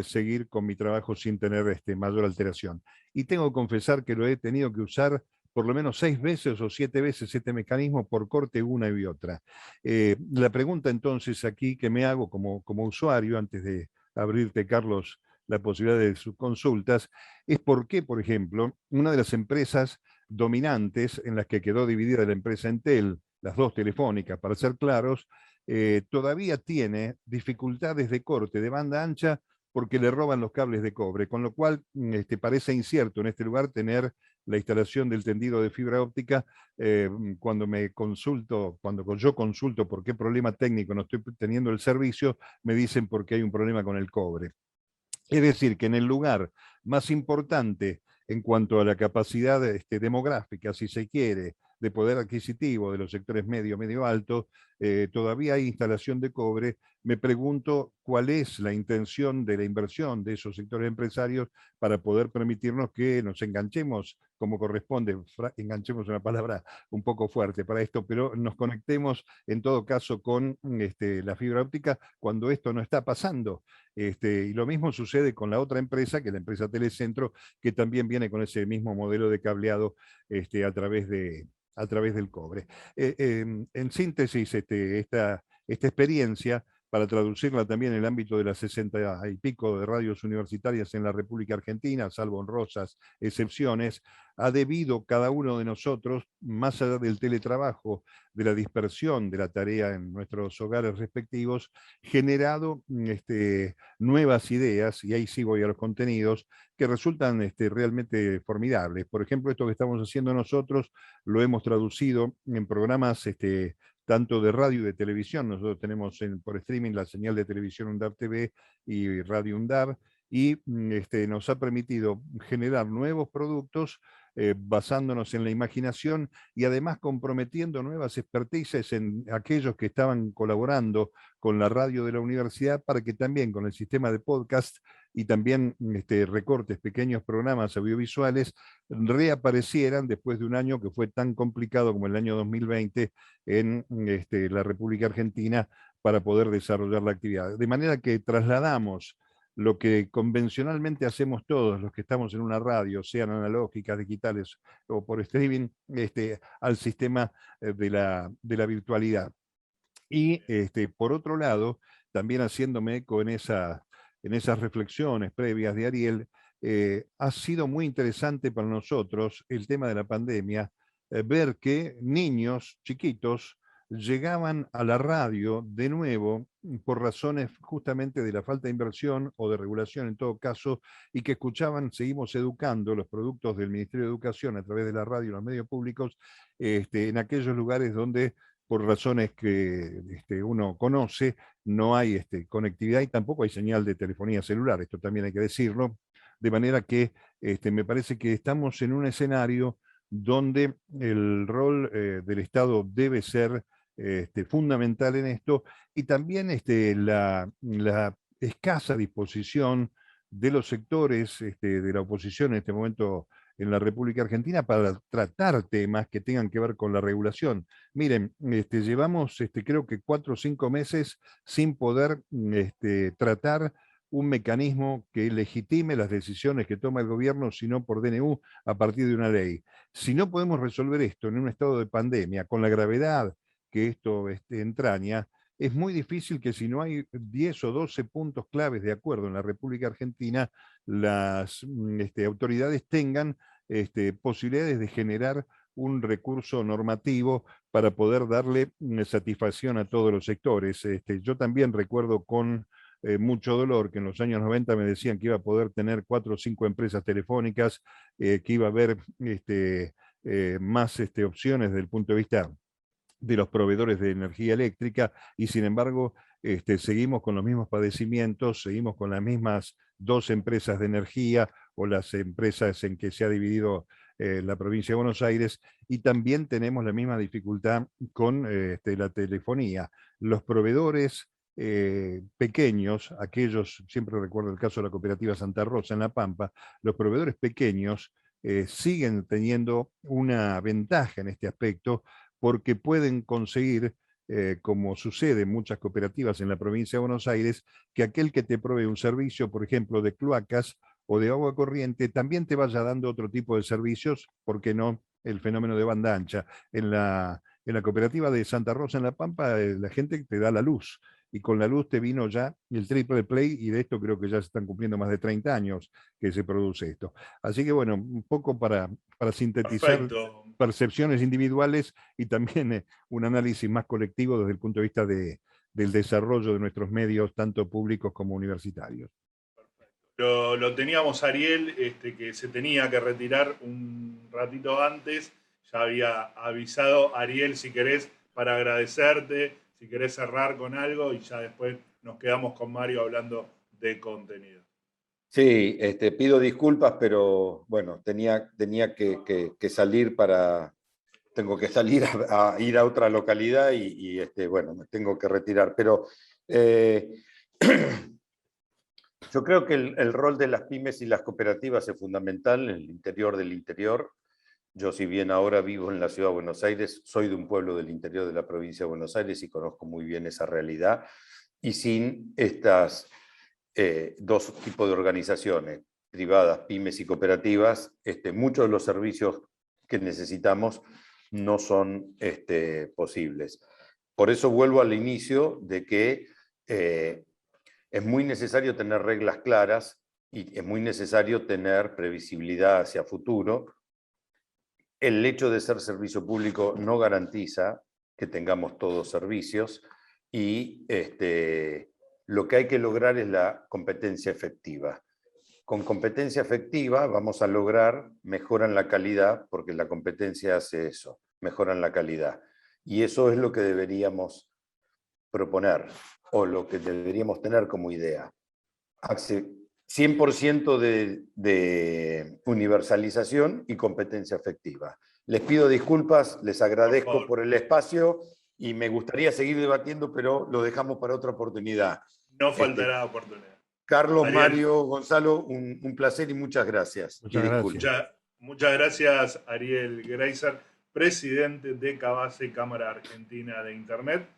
seguir con mi trabajo sin tener mayor alteración. Y tengo que confesar que lo he tenido que usar por lo menos 6 veces o 7 veces este mecanismo por corte una y otra. La pregunta entonces aquí que me hago como usuario, antes de abrirte, Carlos, la posibilidad de sus consultas, es por qué, por ejemplo, una de las empresas dominantes en las que quedó dividida la empresa Entel, las dos telefónicas, para ser claros, todavía tiene dificultades de corte de banda ancha porque le roban los cables de cobre, con lo cual parece incierto en este lugar tener la instalación del tendido de fibra óptica. Cuando yo consulto por qué problema técnico no estoy teniendo el servicio, me dicen porque hay un problema con el cobre. Es decir, que en el lugar más importante en cuanto a la capacidad demográfica, si se quiere, de poder adquisitivo de los sectores medio alto, todavía hay instalación de cobre. Me pregunto cuál es la intención de la inversión de esos sectores empresarios para poder permitirnos que nos enganchemos como corresponde. Enganchemos una palabra un poco fuerte para esto, pero nos conectemos en todo caso con la fibra óptica cuando esto no está pasando. Y lo mismo sucede con la otra empresa, que es la empresa Telecentro, que también viene con ese mismo modelo de cableado a través del cobre. En síntesis, esta experiencia para traducirla también en el ámbito de las 60 y pico de radios universitarias en la República Argentina, salvo honrosas excepciones, ha debido cada uno de nosotros, más allá del teletrabajo, de la dispersión de la tarea en nuestros hogares respectivos, generado nuevas ideas, y ahí sí voy a los contenidos, que resultan realmente formidables. Por ejemplo, esto que estamos haciendo nosotros lo hemos traducido en programas tanto de radio y de televisión. Nosotros tenemos por streaming la señal de televisión UNDAB TV y Radio UNDAB, y nos ha permitido generar nuevos productos basándonos en la imaginación y además comprometiendo nuevas expertices en aquellos que estaban colaborando con la radio de la universidad para que también con el sistema de podcast y también recortes, pequeños programas audiovisuales, reaparecieran después de un año que fue tan complicado como el año 2020 en la República Argentina para poder desarrollar la actividad. De manera que trasladamos lo que convencionalmente hacemos todos los que estamos en una radio, sean analógicas, digitales o por streaming, al sistema de la virtualidad. Y por otro lado, también haciéndome eco en esas reflexiones previas de Ariel, ha sido muy interesante para nosotros el tema de la pandemia, ver que niños chiquitos llegaban a la radio de nuevo por razones justamente de la falta de inversión o de regulación en todo caso, y que escuchaban, seguimos educando los productos del Ministerio de Educación a través de la radio y los medios públicos, en aquellos lugares donde por razones que uno conoce, no hay conectividad y tampoco hay señal de telefonía celular, esto también hay que decirlo, de manera que me parece que estamos en un escenario donde el rol del Estado debe ser fundamental en esto, y también la escasa disposición de los sectores de la oposición en este momento en la República Argentina para tratar temas que tengan que ver con la regulación. Miren, llevamos creo que 4 o 5 meses sin poder tratar un mecanismo que legitime las decisiones que toma el gobierno, sino por DNU a partir de una ley. Si no podemos resolver esto en un estado de pandemia, con la gravedad que esto entraña, es muy difícil que si no hay 10 o 12 puntos claves de acuerdo en la República Argentina, las autoridades tengan posibilidades de generar un recurso normativo para poder darle satisfacción a todos los sectores. Yo también recuerdo con mucho dolor que en los años 90 me decían que iba a poder tener 4 o 5 empresas telefónicas, que iba a haber más opciones desde el punto de vista de los proveedores de energía eléctrica, y sin embargo seguimos con los mismos padecimientos, seguimos con las mismas 2 empresas de energía o las empresas en que se ha dividido la provincia de Buenos Aires, y también tenemos la misma dificultad con la telefonía. Los proveedores pequeños, aquellos, siempre recuerdo el caso de la cooperativa Santa Rosa en La Pampa, los proveedores pequeños siguen teniendo una ventaja en este aspecto, porque pueden conseguir, como sucede en muchas cooperativas en la provincia de Buenos Aires, que aquel que te provee un servicio, por ejemplo, de cloacas o de agua corriente, también te vaya dando otro tipo de servicios, ¿por qué no? El fenómeno de banda ancha. En la cooperativa de Santa Rosa en La Pampa, la gente te da la luz, y con la luz te vino ya el triple play, y de esto creo que ya se están cumpliendo más de 30 años que se produce esto. Así que bueno, un poco para sintetizar. Perfecto. Percepciones individuales y también un análisis más colectivo desde el punto de vista del desarrollo de nuestros medios, tanto públicos como universitarios. Lo teníamos Ariel, que se tenía que retirar un ratito antes. Ya había avisado Ariel, si querés, para agradecerte, si querés cerrar con algo, y ya después nos quedamos con Mario hablando de contenido. Sí, pido disculpas, pero bueno, tenía que salir tengo que salir a ir a otra localidad y bueno, me tengo que retirar. Pero yo creo que el rol de las pymes y las cooperativas es fundamental en el interior del interior. Yo, si bien ahora vivo en la ciudad de Buenos Aires, soy de un pueblo del interior de la provincia de Buenos Aires y conozco muy bien esa realidad. Y sin estas 2 tipos de organizaciones, privadas, pymes y cooperativas, muchos de los servicios que necesitamos no son posibles. Por eso vuelvo al inicio de que es muy necesario tener reglas claras y es muy necesario tener previsibilidad hacia futuro. El hecho de ser servicio público no garantiza que tengamos todos servicios y lo que hay que lograr es la competencia efectiva. Con competencia efectiva vamos a lograr mejora en la calidad, porque la competencia hace eso, mejora en la calidad. Y eso es lo que deberíamos proponer, o lo que deberíamos tener como idea. 100% de universalización y competencia efectiva. Les pido disculpas, les agradezco por el espacio y me gustaría seguir debatiendo, pero lo dejamos para otra oportunidad. No faltará oportunidad. Carlos, Ariel, Mario, Gonzalo, un placer y muchas gracias. Muchas gracias, Ariel Greiser, presidente de Cabase, Cámara Argentina de Internet.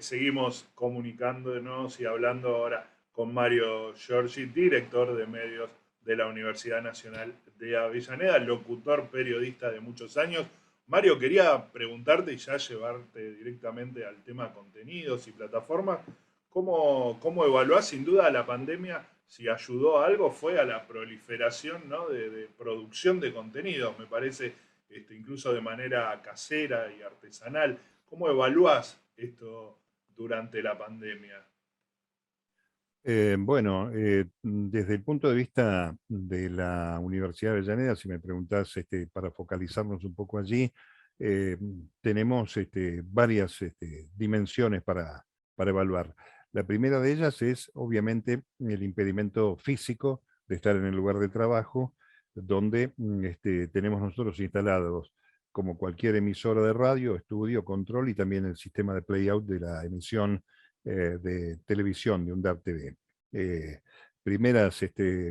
Seguimos comunicándonos y hablando ahora con Mario Giorgi, director de medios de la Universidad Nacional de Avellaneda, locutor, periodista de muchos años. Mario, quería preguntarte y ya llevarte directamente al tema contenidos y plataformas. ¿Cómo evaluás sin duda la pandemia? Si ayudó a algo fue a la proliferación, ¿no?, de producción de contenidos, me parece, incluso de manera casera y artesanal. ¿Cómo evaluás esto durante la pandemia? Desde el punto de vista de la Universidad de Avellaneda, si me preguntás para focalizarnos un poco allí, tenemos varias dimensiones para evaluar. La primera de ellas es, obviamente, el impedimento físico de estar en el lugar de trabajo, donde tenemos nosotros instalados, como cualquier emisora de radio, estudio, control y también el sistema de playout de la emisión de televisión, de UNDAP TV. Primeras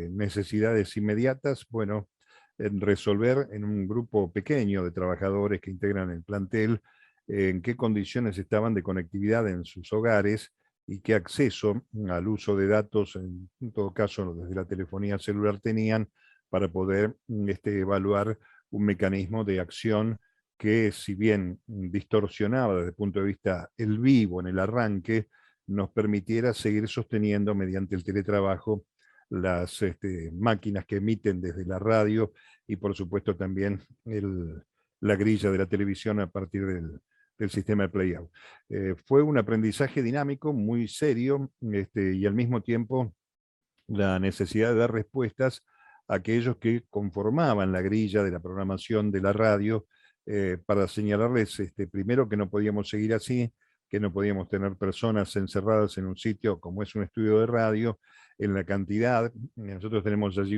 necesidades inmediatas, bueno, en resolver en un grupo pequeño de trabajadores que integran el plantel en qué condiciones estaban de conectividad en sus hogares y qué acceso al uso de datos, en todo caso desde la telefonía celular, tenían para poder evaluar un mecanismo de acción que, si bien distorsionaba desde el punto de vista el vivo en el arranque, nos permitiera seguir sosteniendo mediante el teletrabajo las máquinas que emiten desde la radio y por supuesto también la grilla de la televisión a partir del sistema de playout. Fue un aprendizaje dinámico, muy serio, y al mismo tiempo la necesidad de dar respuestas a aquellos que conformaban la grilla de la programación de la radio, para señalarles primero que no podíamos seguir así, que no podíamos tener personas encerradas en un sitio como es un estudio de radio, en la cantidad. Nosotros tenemos allí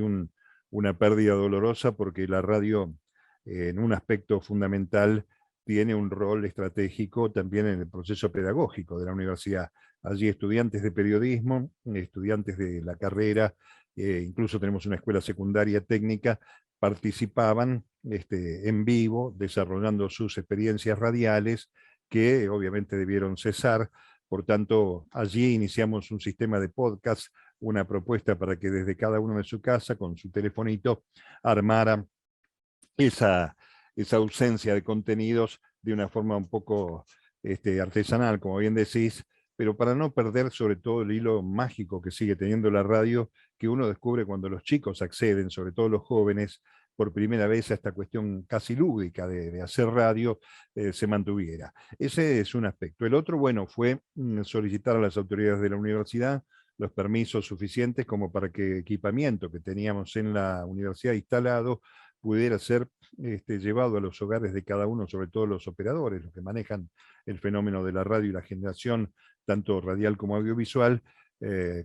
una pérdida dolorosa porque la radio, en un aspecto fundamental, tiene un rol estratégico también en el proceso pedagógico de la universidad. Allí estudiantes de periodismo, estudiantes de la carrera, incluso tenemos una escuela secundaria técnica, participaban en vivo, desarrollando sus experiencias radiales, que obviamente debieron cesar. Por tanto, allí iniciamos un sistema de podcast, una propuesta para que desde cada uno de su casa, con su telefonito, armara esa ausencia de contenidos de una forma un poco artesanal, como bien decís, pero para no perder sobre todo el hilo mágico que sigue teniendo la radio, que uno descubre cuando los chicos acceden, sobre todo los jóvenes, por primera vez a esta cuestión casi lúdica de hacer radio, se mantuviera. Ese es un aspecto. El otro, bueno, fue solicitar a las autoridades de la universidad los permisos suficientes como para que equipamiento que teníamos en la universidad instalado pudiera ser llevado a los hogares de cada uno, sobre todo los operadores, los que manejan el fenómeno de la radio y la generación, tanto radial como audiovisual,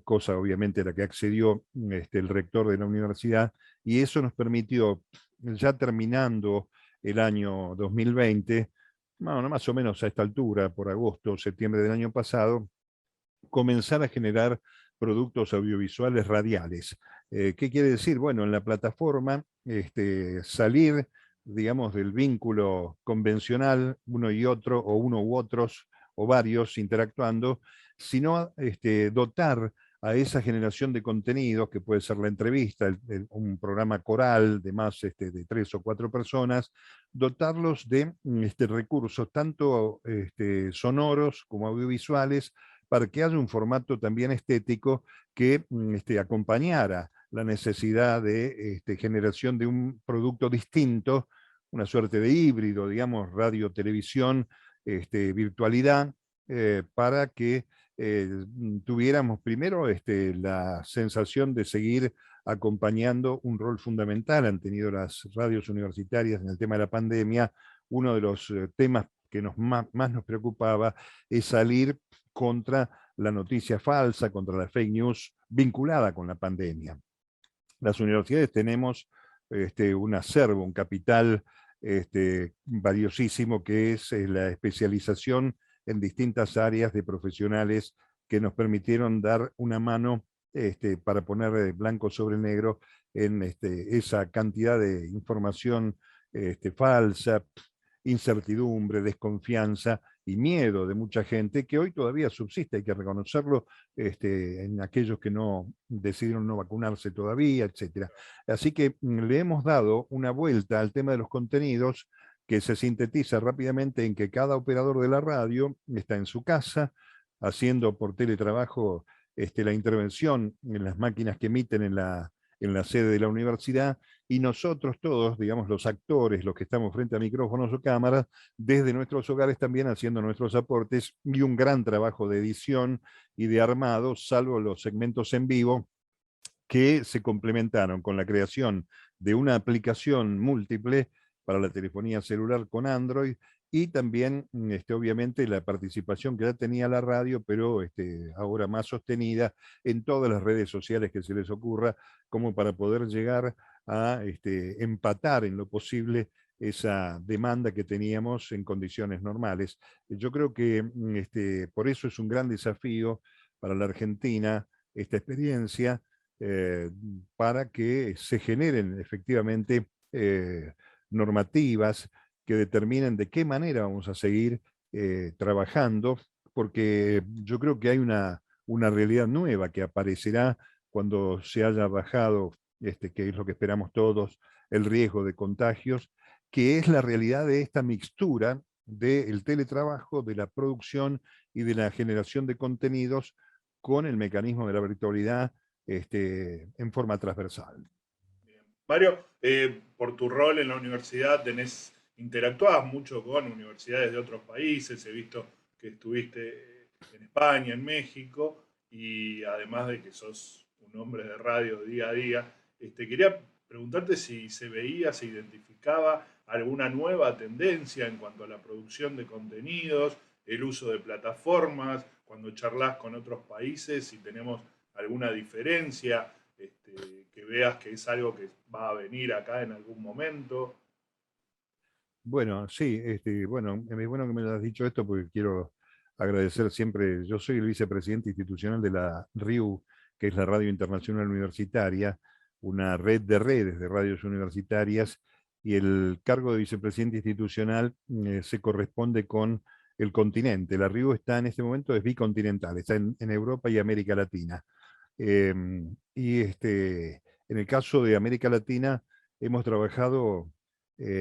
cosa obviamente a la que accedió el rector de la universidad, y eso nos permitió, ya terminando el año 2020, bueno, más o menos a esta altura, por agosto o septiembre del año pasado, comenzar a generar productos audiovisuales radiales. ¿Qué quiere decir? Bueno, en la plataforma salir, digamos, del vínculo convencional, uno y otro, o uno u otros, o varios interactuando, sino dotar a esa generación de contenidos, que puede ser la entrevista, un programa coral de más de 3 o 4 personas, dotarlos de recursos tanto sonoros como audiovisuales, para que haya un formato también estético que acompañara la necesidad de generación de un producto distinto, una suerte de híbrido, digamos, radio, televisión, virtualidad, para que tuviéramos primero la sensación de seguir acompañando un rol fundamental. Han tenido las radios universitarias en el tema de la pandemia. Uno de los temas que más nos preocupaba es salir contra la noticia falsa, contra la fake news vinculada con la pandemia. Las universidades tenemos un acervo, un capital valiosísimo, que es la especialización en distintas áreas de profesionales que nos permitieron dar una mano para poner blanco sobre negro en esa cantidad de información falsa, incertidumbre, desconfianza y miedo de mucha gente que hoy todavía subsiste, hay que reconocerlo, en aquellos que no decidieron no vacunarse todavía, etc. Así que le hemos dado una vuelta al tema de los contenidos, que se sintetiza rápidamente en que cada operador de la radio está en su casa, haciendo por teletrabajo la intervención en las máquinas que emiten en la sede de la universidad, y nosotros todos, digamos, los actores, los que estamos frente a micrófonos o cámaras, desde nuestros hogares también haciendo nuestros aportes, y un gran trabajo de edición y de armado, salvo los segmentos en vivo, que se complementaron con la creación de una aplicación múltiple para la telefonía celular con Android, y también, obviamente, la participación que ya tenía la radio, pero ahora más sostenida en todas las redes sociales que se les ocurra, como para poder llegar a empatar en lo posible esa demanda que teníamos en condiciones normales. Yo creo que por eso es un gran desafío para la Argentina esta experiencia, para que se generen efectivamente normativas que determinen de qué manera vamos a seguir trabajando, porque yo creo que hay una realidad nueva que aparecerá cuando se haya bajado, que es lo que esperamos todos, el riesgo de contagios, que es la realidad de esta mixtura del teletrabajo, de la producción y de la generación de contenidos con el mecanismo de la virtualidad en forma transversal. Bien. Mario, por tu rol en la universidad interactuabas mucho con universidades de otros países, he visto que estuviste en España, en México, y además de que sos un hombre de radio día a día, quería preguntarte si se veía, se identificaba alguna nueva tendencia en cuanto a la producción de contenidos, el uso de plataformas, cuando charlas con otros países, si tenemos alguna diferencia, que veas que es algo que va a venir acá en algún momento. Bueno, sí, bueno, es bueno que me hayas dicho esto, porque quiero agradecer siempre. Yo soy el vicepresidente institucional de la RIU, que es la Radio Internacional Universitaria, una red de redes de radios universitarias, y el cargo de vicepresidente institucional se corresponde con el continente. La RIU está en este momento, es bicontinental, está en Europa y América Latina. Y en el caso de América Latina hemos trabajado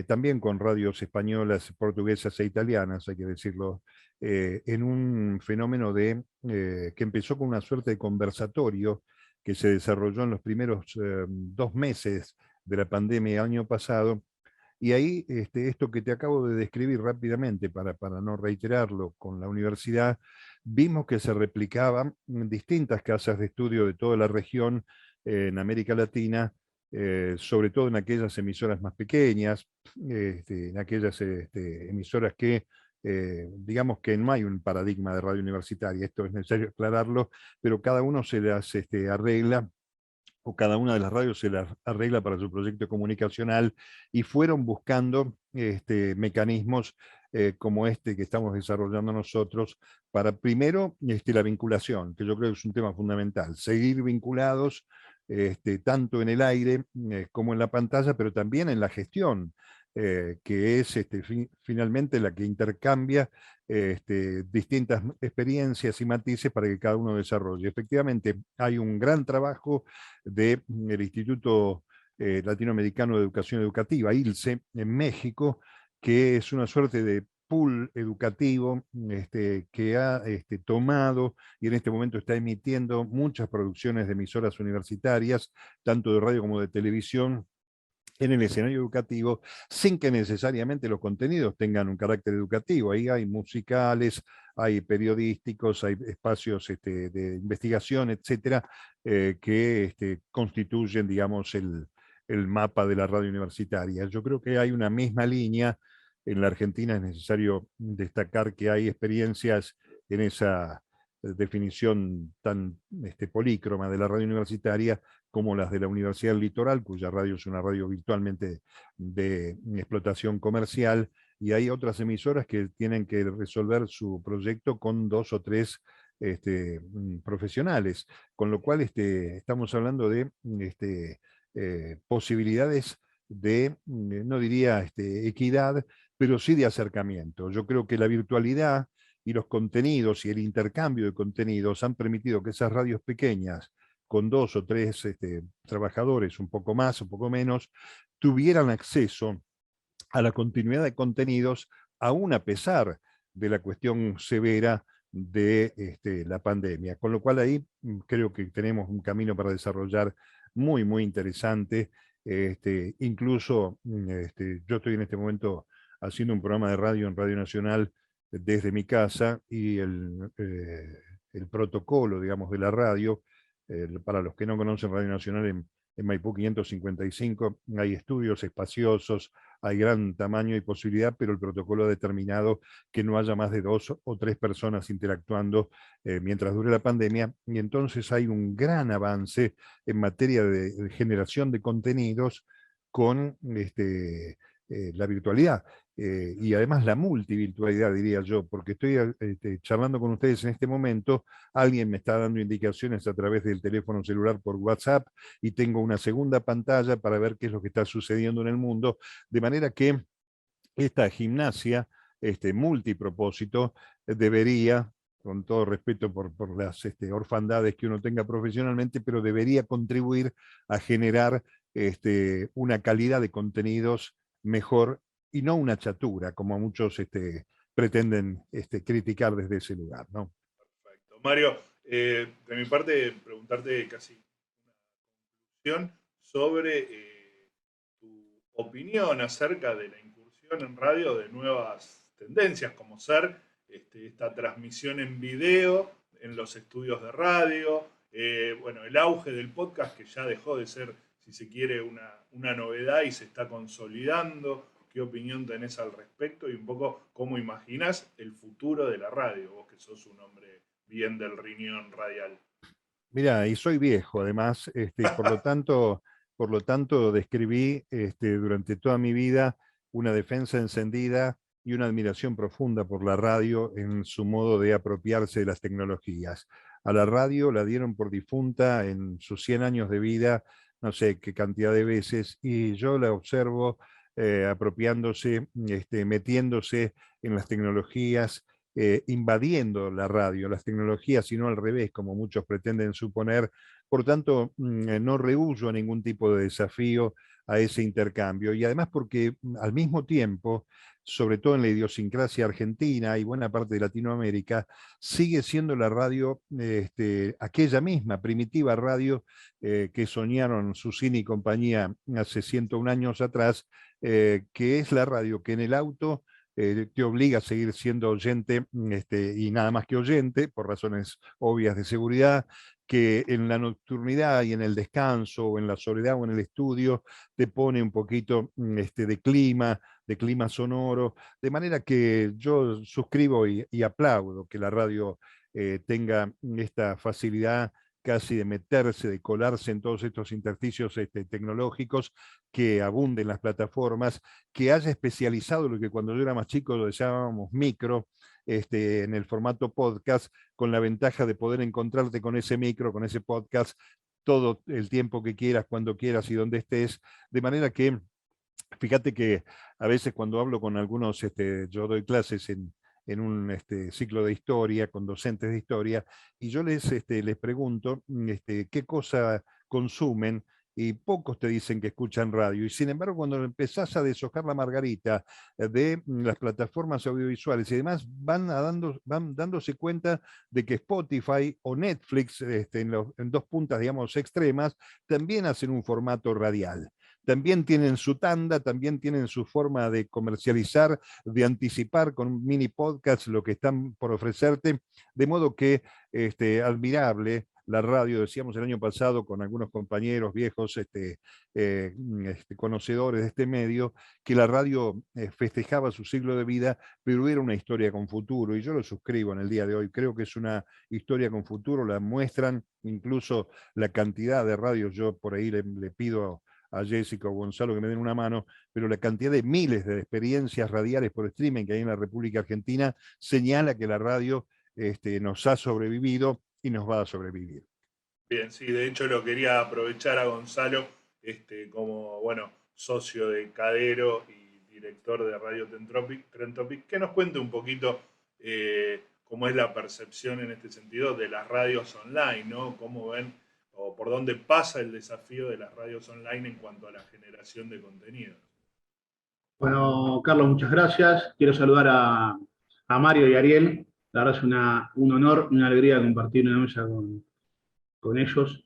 también con radios españolas, portuguesas e italianas, hay que decirlo, en un fenómeno que empezó con una suerte de conversatorio que se desarrolló en los primeros 2 meses de la pandemia el año pasado. Y ahí, esto que te acabo de describir rápidamente, para no reiterarlo, con la universidad, vimos que se replicaban en distintas casas de estudio de toda la región, en América Latina, sobre todo en aquellas emisoras más pequeñas, en aquellas emisoras que, digamos que no hay un paradigma de radio universitaria, esto es necesario aclararlo, pero cada uno se las arregla, o cada una de las radios se las arregla para su proyecto comunicacional, y fueron buscando mecanismos como que estamos desarrollando nosotros, para primero la vinculación, que yo creo que es un tema fundamental, seguir vinculados tanto en el aire como en la pantalla, pero también en la gestión, que es finalmente la que intercambia distintas experiencias y matices para que cada uno desarrolle. Efectivamente, hay un gran trabajo del Instituto Latinoamericano de Educación Educativa, ILSE, en México, que es una suerte de pool educativo que ha tomado y en este momento está emitiendo muchas producciones de emisoras universitarias, tanto de radio como de televisión, en el escenario educativo, sin que necesariamente los contenidos tengan un carácter educativo. Ahí hay musicales, hay periodísticos, hay espacios de investigación, etcétera, que constituyen, digamos, el mapa de la radio universitaria. Yo creo que hay una misma línea. En la Argentina es necesario destacar que hay experiencias en esa definición tan polícroma de la radio universitaria como las de la Universidad del Litoral, cuya radio es una radio virtualmente de explotación comercial, y hay otras emisoras que tienen que resolver su proyecto con 2 o 3 profesionales, con lo cual estamos hablando de posibilidades de, no diría equidad, pero sí de acercamiento. Yo creo que la virtualidad y los contenidos y el intercambio de contenidos han permitido que esas radios pequeñas, con 2 o 3 trabajadores, un poco más, un poco menos, tuvieran acceso a la continuidad de contenidos, aún a pesar de la cuestión severa de la pandemia. Con lo cual ahí creo que tenemos un camino para desarrollar muy, muy interesante. Incluso yo estoy en este momento haciendo un programa de radio en Radio Nacional desde mi casa, y el protocolo, digamos, de la radio, para los que no conocen Radio Nacional, en Maipú 555 hay estudios espaciosos, hay gran tamaño y posibilidad, pero el protocolo ha determinado que no haya más de 2 o 3 personas interactuando mientras dure la pandemia, y entonces hay un gran avance en materia de generación de contenidos con la virtualidad. Y además la multivirtualidad, diría yo, porque estoy charlando con ustedes en este momento, alguien me está dando indicaciones a través del teléfono celular por WhatsApp, y tengo una segunda pantalla para ver qué es lo que está sucediendo en el mundo, de manera que esta gimnasia multipropósito debería, con todo respeto por las orfandades que uno tenga profesionalmente, pero debería contribuir a generar una calidad de contenidos mejor y no una chatura, como muchos pretenden criticar desde ese lugar, ¿no? Perfecto. Mario, de mi parte, preguntarte casi una conclusión sobre tu opinión acerca de la incursión en radio de nuevas tendencias, como ser esta transmisión en video en los estudios de radio, bueno, el auge del podcast, que ya dejó de ser, si se quiere, una novedad y se está consolidando. ¿Qué opinión tenés al respecto? Y un poco cómo imaginás el futuro de la radio, vos que sos un hombre bien del riñón radial. Mira, y soy viejo además, por lo tanto describí durante toda mi vida una defensa encendida y una admiración profunda por la radio en su modo de apropiarse de las tecnologías. A la radio la dieron por difunta en sus 100 años de vida, no sé qué cantidad de veces, y yo la observo apropiándose, metiéndose en las tecnologías, invadiendo la radio, las tecnologías, y no al revés, como muchos pretenden suponer. Por tanto, no rehúyo a ningún tipo de desafío a ese intercambio. Y además porque al mismo tiempo, sobre todo en la idiosincrasia argentina y buena parte de Latinoamérica, sigue siendo la radio aquella misma primitiva radio que soñaron Susini y compañía hace 101 años atrás, que es la radio que en el auto te obliga a seguir siendo oyente y nada más que oyente, por razones obvias de seguridad, que en la nocturnidad y en el descanso, o en la soledad o en el estudio, te pone un poquito de clima sonoro, de manera que yo suscribo y aplaudo que la radio tenga esta facilidad casi de meterse, de colarse en todos estos intersticios tecnológicos, que abunden las plataformas, que haya especializado lo que cuando yo era más chico lo llamábamos micro, en el formato podcast, con la ventaja de poder encontrarte con ese micro, con ese podcast, todo el tiempo que quieras, cuando quieras y donde estés, de manera que, fíjate que a veces cuando hablo con algunos, yo doy clases en un ciclo de historia, con docentes de historia, y yo les pregunto qué cosa consumen, y pocos te dicen que escuchan radio. Y sin embargo, cuando empezás a deshojar la margarita de las plataformas audiovisuales y demás, van dándose cuenta de que Spotify o Netflix, en dos puntas, digamos, extremas, también hacen un formato radial. También tienen su tanda, también tienen su forma de comercializar, de anticipar con mini podcasts lo que están por ofrecerte, de modo que admirable la radio, decíamos el año pasado con algunos compañeros viejos conocedores de este medio, que la radio festejaba su siglo de vida, pero era una historia con futuro, y yo lo suscribo en el día de hoy. Creo que es una historia con futuro, la muestran incluso la cantidad de radios. Yo por ahí le pido a Jessica o Gonzalo que me den una mano, pero la cantidad de miles de experiencias radiales por streaming que hay en la República Argentina señala que la radio nos ha sobrevivido y nos va a sobrevivir. Bien, sí, de hecho lo quería aprovechar a Gonzalo como, bueno, socio de Cadero y director de Radio Trentopic, que nos cuente un poquito cómo es la percepción en este sentido de las radios online, ¿no? Cómo ven o por dónde pasa el desafío de las radios online en cuanto a la generación de contenidos. Bueno, Carlos, muchas gracias. Quiero saludar a Mario y Ariel. La verdad es un honor y una alegría compartir una mesa con ellos.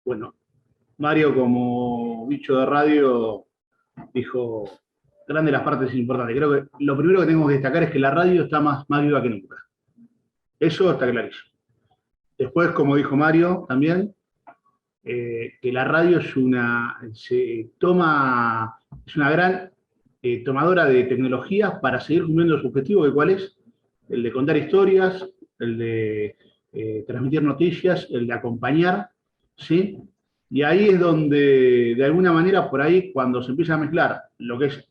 Bueno, Mario, como bicho de radio, dijo, grande las partes importantes. Creo que lo primero que tenemos que destacar es que la radio está más viva que nunca. Eso está clarísimo. Después, como dijo Mario también, que la radio es una gran tomadora de tecnología para seguir cumpliendo su objetivo, que cuál es el de contar historias, el de transmitir noticias, el de acompañar, ¿sí? Y ahí es donde, de alguna manera, por ahí, cuando se empieza a mezclar lo que es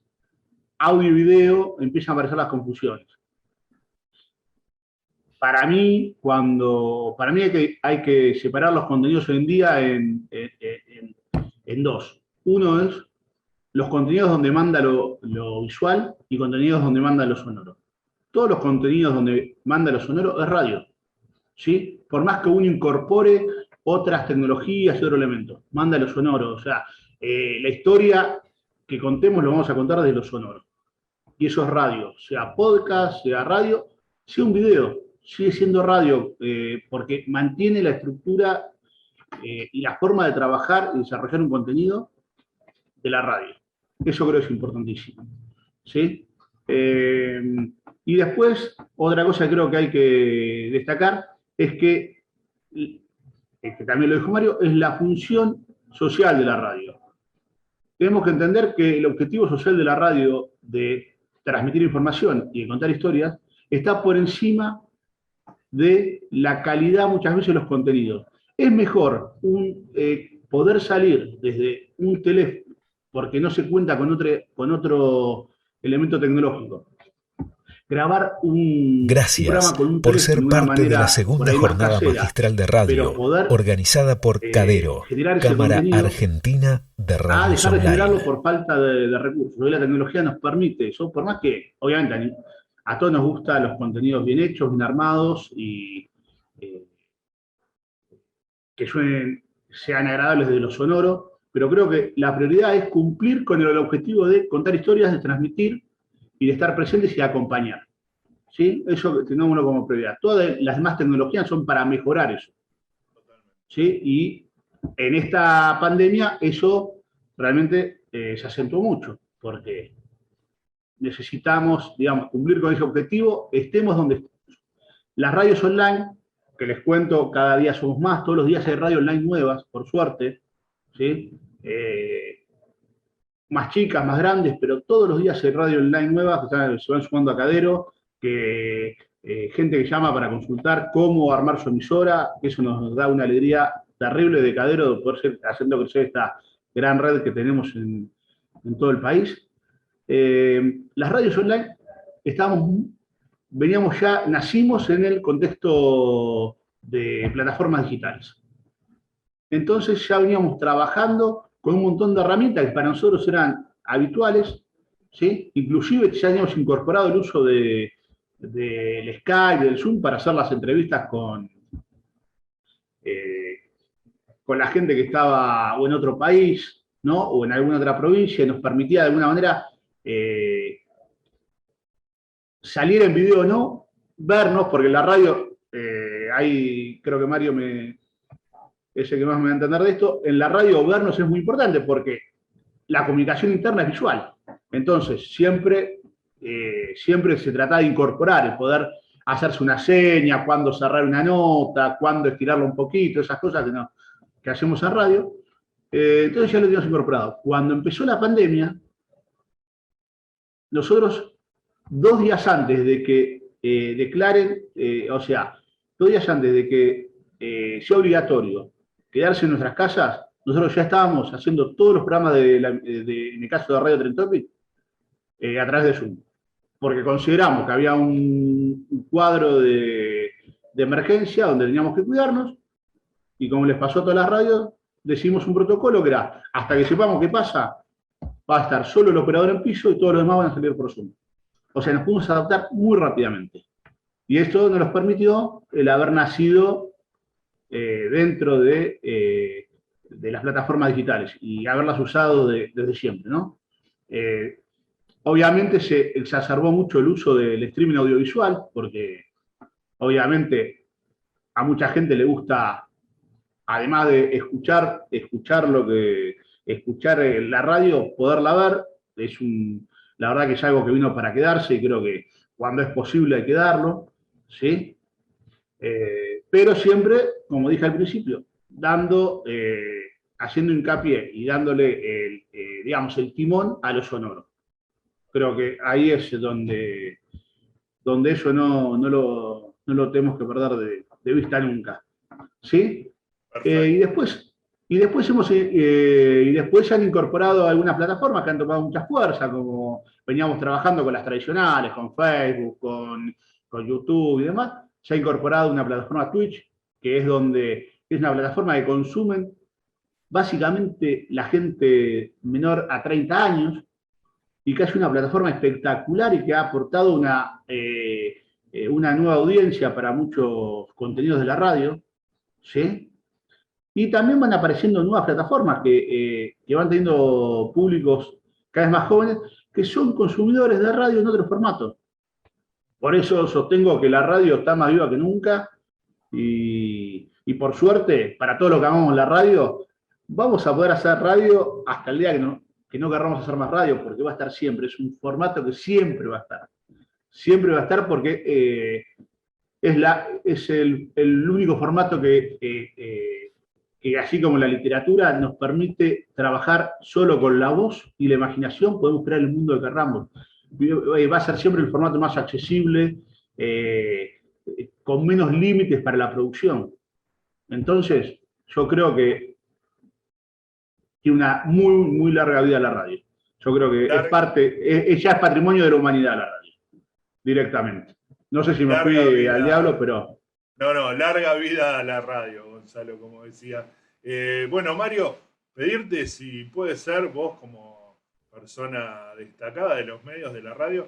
audio y video, empiezan a aparecer las confusiones. Para mí hay que separar los contenidos hoy en día en dos. Uno es los contenidos donde manda lo visual y contenidos donde manda lo sonoro. Todos los contenidos donde manda lo sonoro es radio, ¿sí? Por más que uno incorpore otras tecnologías y otros elementos, manda lo sonoro. O sea, la historia que contemos lo vamos a contar desde lo sonoro. Y eso es radio, sea podcast, sea radio, sea un video. Sigue siendo radio, porque mantiene la estructura y la forma de trabajar y desarrollar un contenido de la radio. Eso creo que es importantísimo, ¿sí? Y después, otra cosa que creo que hay que destacar es que también lo dijo Mario, es la función social de la radio. Tenemos que entender que el objetivo social de la radio, de transmitir información y de contar historias, está por encima de la calidad muchas veces de los contenidos. Es mejor poder salir desde un teléfono, porque no se cuenta con otro elemento tecnológico. Grabar un Gracias programa con un por teléfono ser de una parte de manera la segunda por ahí más jornada casera, magistral de radio, pero poder, organizada por Cadero, generar ese Cámara contenido Argentina de a Radios dejar de generarlo Online. por falta de recursos. Hoy la tecnología nos permite eso, por más que, obviamente, a todos nos gustan los contenidos bien hechos, bien armados y que sean agradables de lo sonoro, pero creo que la prioridad es cumplir con el objetivo de contar historias, de transmitir y de estar presentes y de acompañar. ¿Sí? Eso tengámoslo como prioridad. Todas las demás tecnologías son para mejorar eso. ¿Sí? Y en esta pandemia eso realmente se acentuó mucho, porque necesitamos, digamos, cumplir con ese objetivo, estemos donde estemos. Las radios online, que les cuento, cada día somos más, todos los días hay radio online nuevas, por suerte, ¿sí? Más chicas, más grandes, pero todos los días hay radio online nuevas que se van sumando a Cadero, que gente que llama para consultar cómo armar su emisora, eso nos da una alegría terrible de Cadero de poder ser haciendo crecer esta gran red que tenemos en todo el país. Las radios online, nacimos en el contexto de plataformas digitales. Entonces ya veníamos trabajando con un montón de herramientas que para nosotros eran habituales, ¿sí? Inclusive ya habíamos incorporado el uso del Skype, del Zoom, para hacer las entrevistas con con la gente que estaba o en otro país, ¿no? O en alguna otra provincia, y nos permitía de alguna manera salir en video o no, vernos, porque en la radio, ahí creo que Mario es el que más me va a entender de esto, en la radio vernos es muy importante porque la comunicación interna es visual. Entonces, siempre se trata de incorporar, el poder hacerse una seña, cuándo cerrar una nota, cuándo estirarlo un poquito, esas cosas que hacemos en radio. Entonces ya lo teníamos incorporado. Cuando empezó la pandemia, nosotros 2 días antes de que declaren, o sea, 2 días antes de que sea obligatorio quedarse en nuestras casas, nosotros ya estábamos haciendo todos los programas en el caso de Radio Trend Topic a través de Zoom, porque consideramos que había un cuadro de emergencia donde teníamos que cuidarnos, y como les pasó a todas las radios, decidimos un protocolo que era, hasta que sepamos qué pasa, va a estar solo el operador en piso y todos los demás van a salir por Zoom. O sea, nos pudimos adaptar muy rápidamente. Y esto nos permitió el haber nacido dentro de las plataformas digitales y haberlas usado desde siempre, ¿no? Obviamente se exacerbó mucho el uso del streaming audiovisual, porque obviamente a mucha gente le gusta, además de escuchar la radio, poderla ver. La verdad que es algo que vino para quedarse y creo que cuando es posible hay que darlo, ¿sí? Pero siempre, como dije al principio, haciendo hincapié y dándole digamos, el timón a lo sonoro. Creo que ahí es donde eso no lo tenemos que perder de vista nunca, ¿sí? Y después se han incorporado algunas plataformas que han tomado mucha fuerza, como veníamos trabajando con las tradicionales, con Facebook, con YouTube y demás. Se ha incorporado una plataforma Twitch, que es una plataforma que consumen básicamente la gente menor a 30 años, y que es una plataforma espectacular y que ha aportado una nueva audiencia para muchos contenidos de la radio, ¿sí? Y también van apareciendo nuevas plataformas que van teniendo públicos cada vez más jóvenes que son consumidores de radio en otros formatos. Por eso sostengo que la radio está más viva que nunca y por suerte, para todos los que amamos la radio, vamos a poder hacer radio hasta el día que no querramos hacer más radio, porque va a estar siempre. Es un formato que siempre va a estar. Siempre va a estar porque es el único formato que así como la literatura nos permite trabajar solo con la voz y la imaginación, podemos crear el mundo que querramos. Va a ser siempre el formato más accesible, con menos límites para la producción. Entonces, yo creo que tiene una muy, muy larga vida la radio. Yo creo que ya es patrimonio de la humanidad la radio, directamente. No sé si me fui al diablo, pero... No, larga vida a la radio, Gonzalo, como decía. Bueno, Mario, pedirte si puede ser vos como persona destacada de los medios de la radio,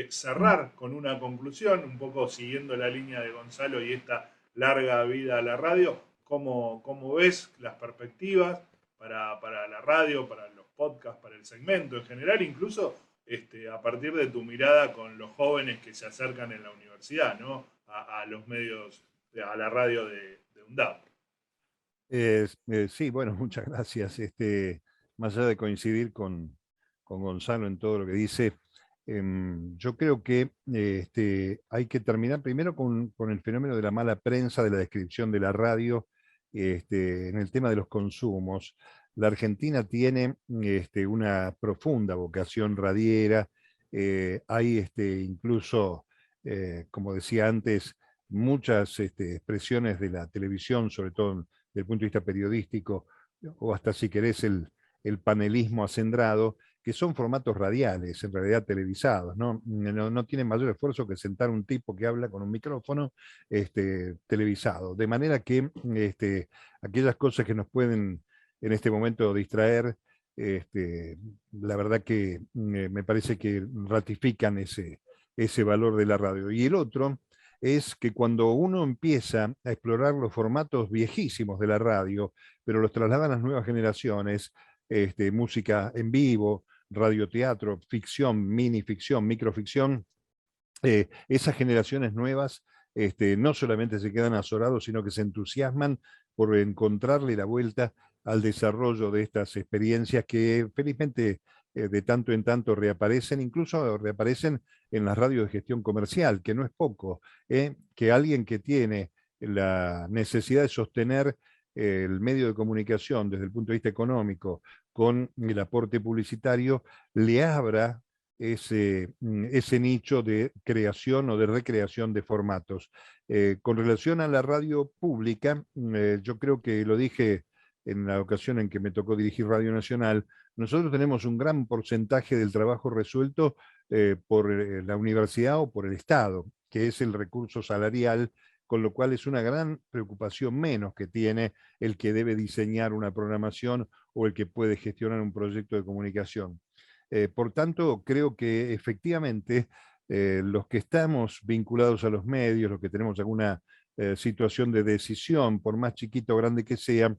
cerrar con una conclusión, un poco siguiendo la línea de Gonzalo y esta larga vida a la radio. ¿Cómo ves las perspectivas para la radio, para los podcasts, para el segmento en general, incluso a partir de tu mirada con los jóvenes que se acercan en la universidad, ¿no? A los medios, a la radio de UNDAP? Sí, bueno, muchas gracias. Más allá de coincidir con Gonzalo en todo lo que dice, yo creo que hay que terminar primero con el fenómeno de la mala prensa, de la descripción de la radio, en el tema de los consumos. La Argentina tiene una profunda vocación radiera. Hay incluso, como decía antes, muchas expresiones de la televisión, sobre todo desde el punto de vista periodístico, o hasta si querés el panelismo acendrado, que son formatos radiales, en realidad televisados, ¿no? No tienen mayor esfuerzo que sentar un tipo que habla con un micrófono televisado. De manera que aquellas cosas que nos pueden en este momento distraer, la verdad que me parece que ratifican ese valor de la radio. Y el otro es que cuando uno empieza a explorar los formatos viejísimos de la radio, pero los trasladan a las nuevas generaciones, música en vivo, radioteatro, ficción, minificción, microficción, esas generaciones nuevas no solamente se quedan azorados, sino que se entusiasman por encontrarle la vuelta al desarrollo de estas experiencias que felizmente de tanto en tanto reaparecen, incluso reaparecen en las radios de gestión comercial, que no es poco, que alguien que tiene la necesidad de sostener el medio de comunicación desde el punto de vista económico con el aporte publicitario, le abra ese nicho de creación o de recreación de formatos. Con relación a la radio pública, yo creo que lo dije en la ocasión en que me tocó dirigir Radio Nacional, nosotros tenemos un gran porcentaje del trabajo resuelto por la universidad o por el Estado, que es el recurso salarial, con lo cual es una gran preocupación menos que tiene el que debe diseñar una programación o el que puede gestionar un proyecto de comunicación. Por tanto, creo que efectivamente los que estamos vinculados a los medios, los que tenemos alguna situación de decisión, por más chiquita o grande que sea,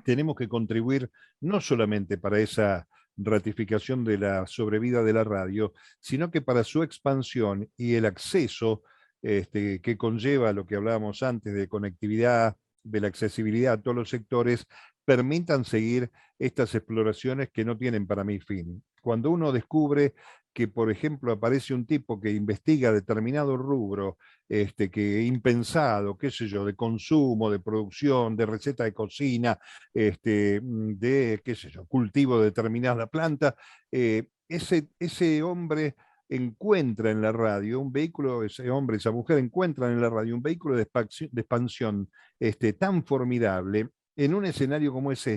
tenemos que contribuir no solamente para esa ratificación de la sobrevida de la radio, sino que para su expansión y el acceso que conlleva lo que hablábamos antes de conectividad, de la accesibilidad a todos los sectores, permitan seguir estas exploraciones que no tienen para mí fin. Cuando uno descubre que, por ejemplo, aparece un tipo que investiga determinado rubro, que impensado, qué sé yo, de consumo, de producción, de receta de cocina, de, qué sé yo, cultivo de determinada planta, ese hombre encuentra en la radio un vehículo, ese hombre, esa mujer encuentran en la radio un vehículo de expansión tan formidable en un escenario como es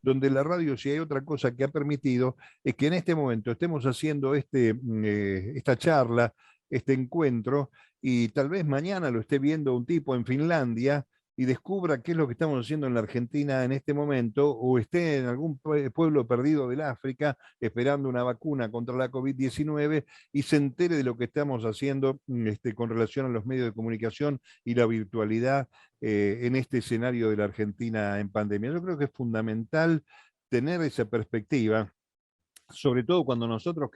donde la radio, si hay otra cosa que ha permitido, es que en este momento estemos haciendo esta charla, este encuentro, y tal vez mañana lo esté viendo un tipo en Finlandia y descubra qué es lo que estamos haciendo en la Argentina en este momento, o esté en algún pueblo perdido del África esperando una vacuna contra la COVID-19 y se entere de lo que estamos haciendo con relación a los medios de comunicación y la virtualidad en este escenario de la Argentina en pandemia. Yo creo que es fundamental tener esa perspectiva, sobre todo cuando nosotros,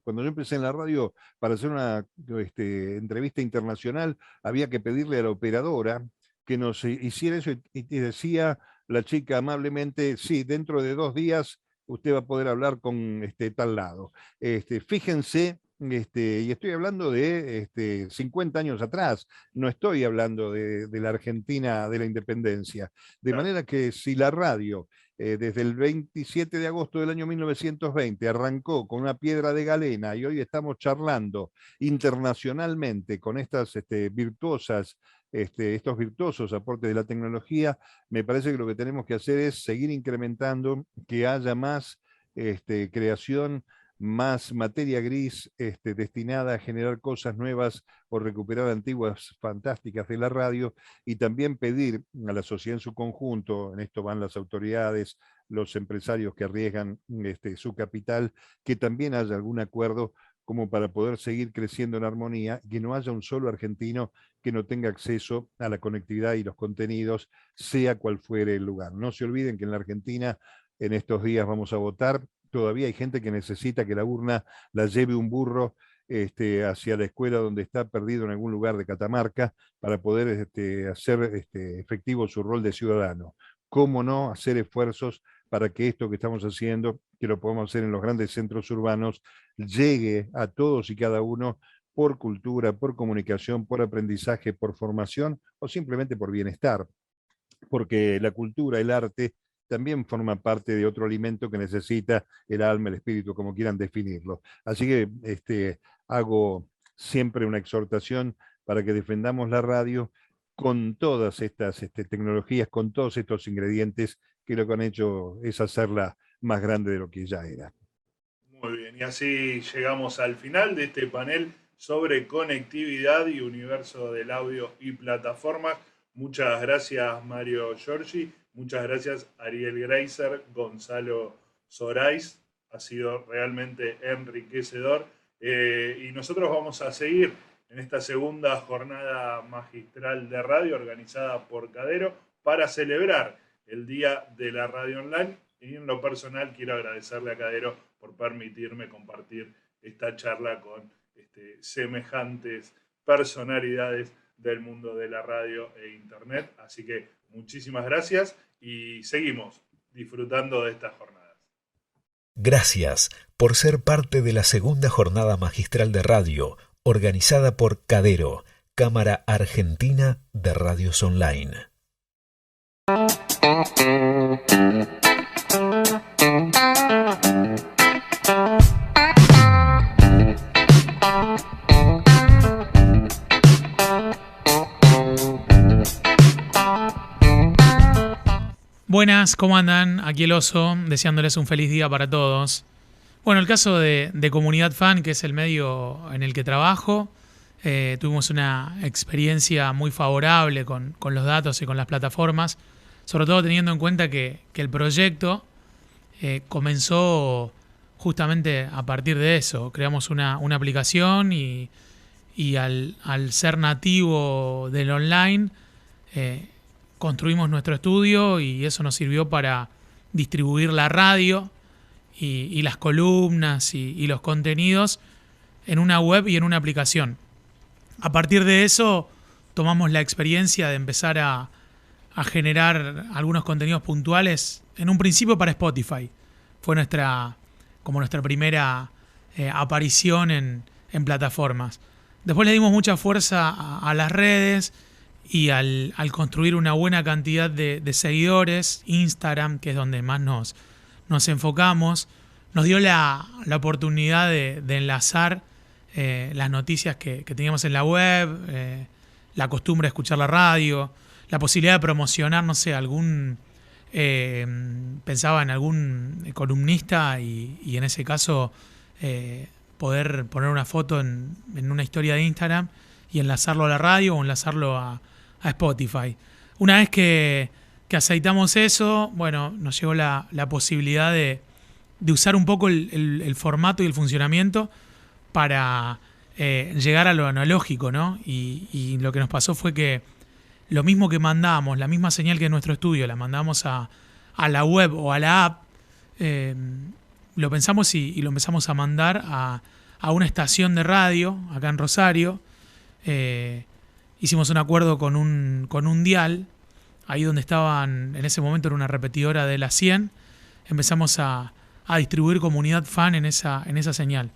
cuando yo empecé en la radio para hacer una entrevista internacional, había que pedirle a la operadora que nos hiciera eso y decía la chica amablemente, sí, dentro de 2 días usted va a poder hablar con tal lado. Fíjense, y estoy hablando de 50 años atrás, no estoy hablando de la Argentina de la independencia. De manera que si la radio desde el 27 de agosto del año 1920 arrancó con una piedra de galena y hoy estamos charlando internacionalmente con estas virtuosas, estos virtuosos aportes de la tecnología, me parece que lo que tenemos que hacer es seguir incrementando, que haya más creación, más materia gris destinada a generar cosas nuevas o recuperar antiguas fantásticas de la radio, y también pedir a la sociedad en su conjunto, en esto van las autoridades, los empresarios que arriesgan su capital, que también haya algún acuerdo como para poder seguir creciendo en armonía, que no haya un solo argentino que no tenga acceso a la conectividad y los contenidos, sea cual fuere el lugar. No se olviden que en la Argentina en estos días vamos a votar. Todavía hay gente que necesita que la urna la lleve un burro hacia la escuela donde está perdido en algún lugar de Catamarca para poder hacer efectivo su rol de ciudadano. ¿Cómo no hacer esfuerzos para que esto que estamos haciendo, que lo podemos hacer en los grandes centros urbanos, llegue a todos y cada uno por cultura, por comunicación, por aprendizaje, por formación o simplemente por bienestar? Porque la cultura, el arte, también forma parte de otro alimento que necesita el alma, el espíritu, como quieran definirlo. Así que hago siempre una exhortación para que defendamos la radio con todas estas tecnologías, con todos estos ingredientes que lo que han hecho es hacerla más grande de lo que ya era. Muy bien, y así llegamos al final de este panel sobre conectividad y universo del audio y plataformas. Muchas gracias, Mario Giorgi. Muchas gracias, Ariel Greiser, Gonzalo Sorais. Ha sido realmente enriquecedor. Y nosotros vamos a seguir en esta segunda jornada magistral de radio organizada por Cadero para celebrar el Día de la Radio Online. Y en lo personal quiero agradecerle a Cadero por permitirme compartir esta charla con semejantes personalidades del mundo de la radio e internet. Así que muchísimas gracias y seguimos disfrutando de estas jornadas. Gracias por ser parte de la segunda jornada magistral de radio organizada por Cadero, Cámara Argentina de Radios Online. Buenas, ¿cómo andan? Aquí el Oso, deseándoles un feliz día para todos. Bueno, el caso de Comunidad Fan, que es el medio en el que trabajo, tuvimos una experiencia muy favorable con los datos y con las plataformas, sobre todo teniendo en cuenta que el proyecto comenzó justamente a partir de eso. Creamos una aplicación y al ser nativo del online, construimos nuestro estudio y eso nos sirvió para distribuir la radio y las columnas y los contenidos en una web y en una aplicación. A partir de eso tomamos la experiencia de empezar a generar algunos contenidos puntuales, en un principio para Spotify. Fue nuestra primera aparición en plataformas. Después le dimos mucha fuerza a las redes y al construir una buena cantidad de seguidores, Instagram, que es donde más nos enfocamos, nos dio la oportunidad de enlazar las noticias que teníamos en la web, la costumbre de escuchar la radio, la posibilidad de promocionar, no sé, pensaba en algún columnista y en ese caso poder poner una foto en una historia de Instagram y enlazarlo a la radio o enlazarlo a Spotify. Una vez que aceitamos eso, bueno, nos llegó la posibilidad de usar un poco el formato y el funcionamiento para llegar a lo analógico, ¿no? Y lo que nos pasó fue que lo mismo que mandamos, la misma señal que en nuestro estudio, la mandamos a la web o a la app, lo pensamos y lo empezamos a mandar a una estación de radio acá en Rosario. Hicimos un acuerdo con un dial, ahí donde estaban, en ese momento era una repetidora de la 100, empezamos a distribuir Comunidad Fan en esa señal.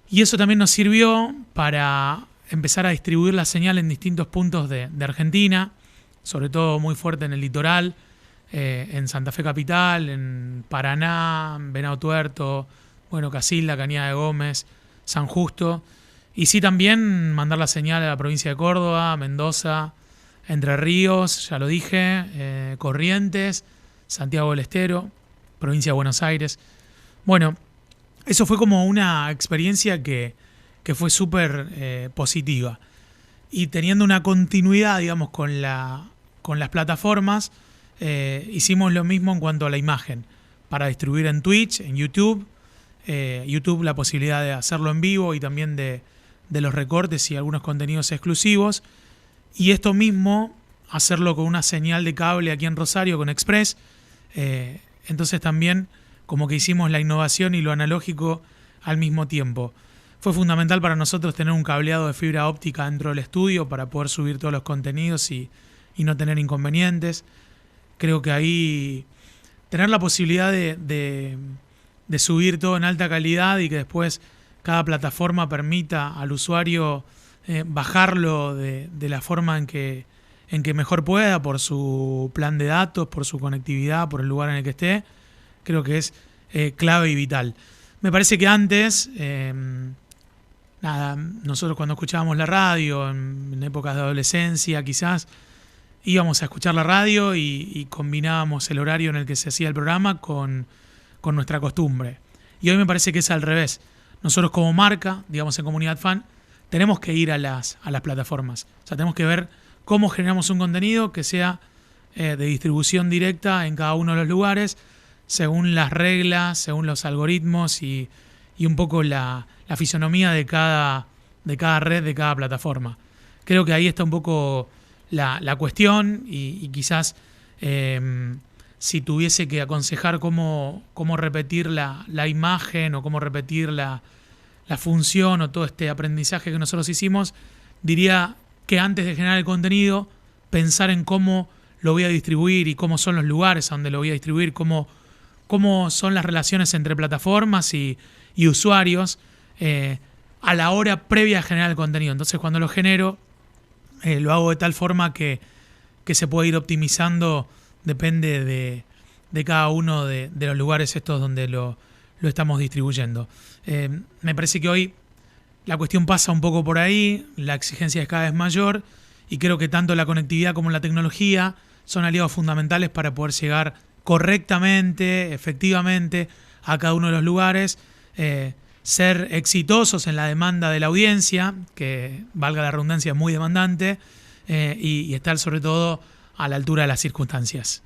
Y eso también nos sirvió para empezar a distribuir la señal en distintos puntos de Argentina, sobre todo muy fuerte en el litoral, en Santa Fe Capital, en Paraná, Venado Tuerto, bueno, Casilda, Cañada de Gómez, San Justo. Y sí también mandar la señal a la provincia de Córdoba, Mendoza, Entre Ríos, ya lo dije, Corrientes, Santiago del Estero, provincia de Buenos Aires. Bueno, eso fue como una experiencia que fue súper positiva. Y teniendo una continuidad, digamos, con las plataformas, hicimos lo mismo en cuanto a la imagen, para distribuir en Twitch, en YouTube. YouTube la posibilidad de hacerlo en vivo y también de los recortes y algunos contenidos exclusivos. Y esto mismo, hacerlo con una señal de cable aquí en Rosario, con Express. Entonces también como que hicimos la innovación y lo analógico al mismo tiempo. Fue fundamental para nosotros tener un cableado de fibra óptica dentro del estudio para poder subir todos los contenidos y no tener inconvenientes. Creo que ahí tener la posibilidad de subir todo en alta calidad y que después cada plataforma permita al usuario bajarlo de la forma en que mejor pueda, por su plan de datos, por su conectividad, por el lugar en el que esté, creo que es clave y vital. Me parece que antes, nosotros cuando escuchábamos la radio, en épocas de adolescencia quizás, íbamos a escuchar la radio y combinábamos el horario en el que se hacía el programa con nuestra costumbre. Y hoy me parece que es al revés. Nosotros como marca, digamos en Comunidad Fan, tenemos que ir a las plataformas. O sea, tenemos que ver cómo generamos un contenido que sea de distribución directa en cada uno de los lugares, según las reglas, según los algoritmos y un poco la fisonomía de cada de cada red, de cada plataforma. Creo que ahí está un poco la cuestión y quizás si tuviese que aconsejar cómo repetir la imagen o cómo repetir la función o todo este aprendizaje que nosotros hicimos, diría que antes de generar el contenido, pensar en cómo lo voy a distribuir y cómo son los lugares a donde lo voy a distribuir, cómo son las relaciones entre plataformas y usuarios a la hora previa a generar el contenido. Entonces, cuando lo genero, lo hago de tal forma que se puede ir optimizando, depende de cada uno de los lugares estos donde lo estamos distribuyendo. Me parece que hoy la cuestión pasa un poco por ahí, la exigencia es cada vez mayor y creo que tanto la conectividad como la tecnología son aliados fundamentales para poder llegar correctamente, efectivamente, a cada uno de los lugares, ser exitosos en la demanda de la audiencia, que valga la redundancia es muy demandante, y estar sobre todo a la altura de las circunstancias.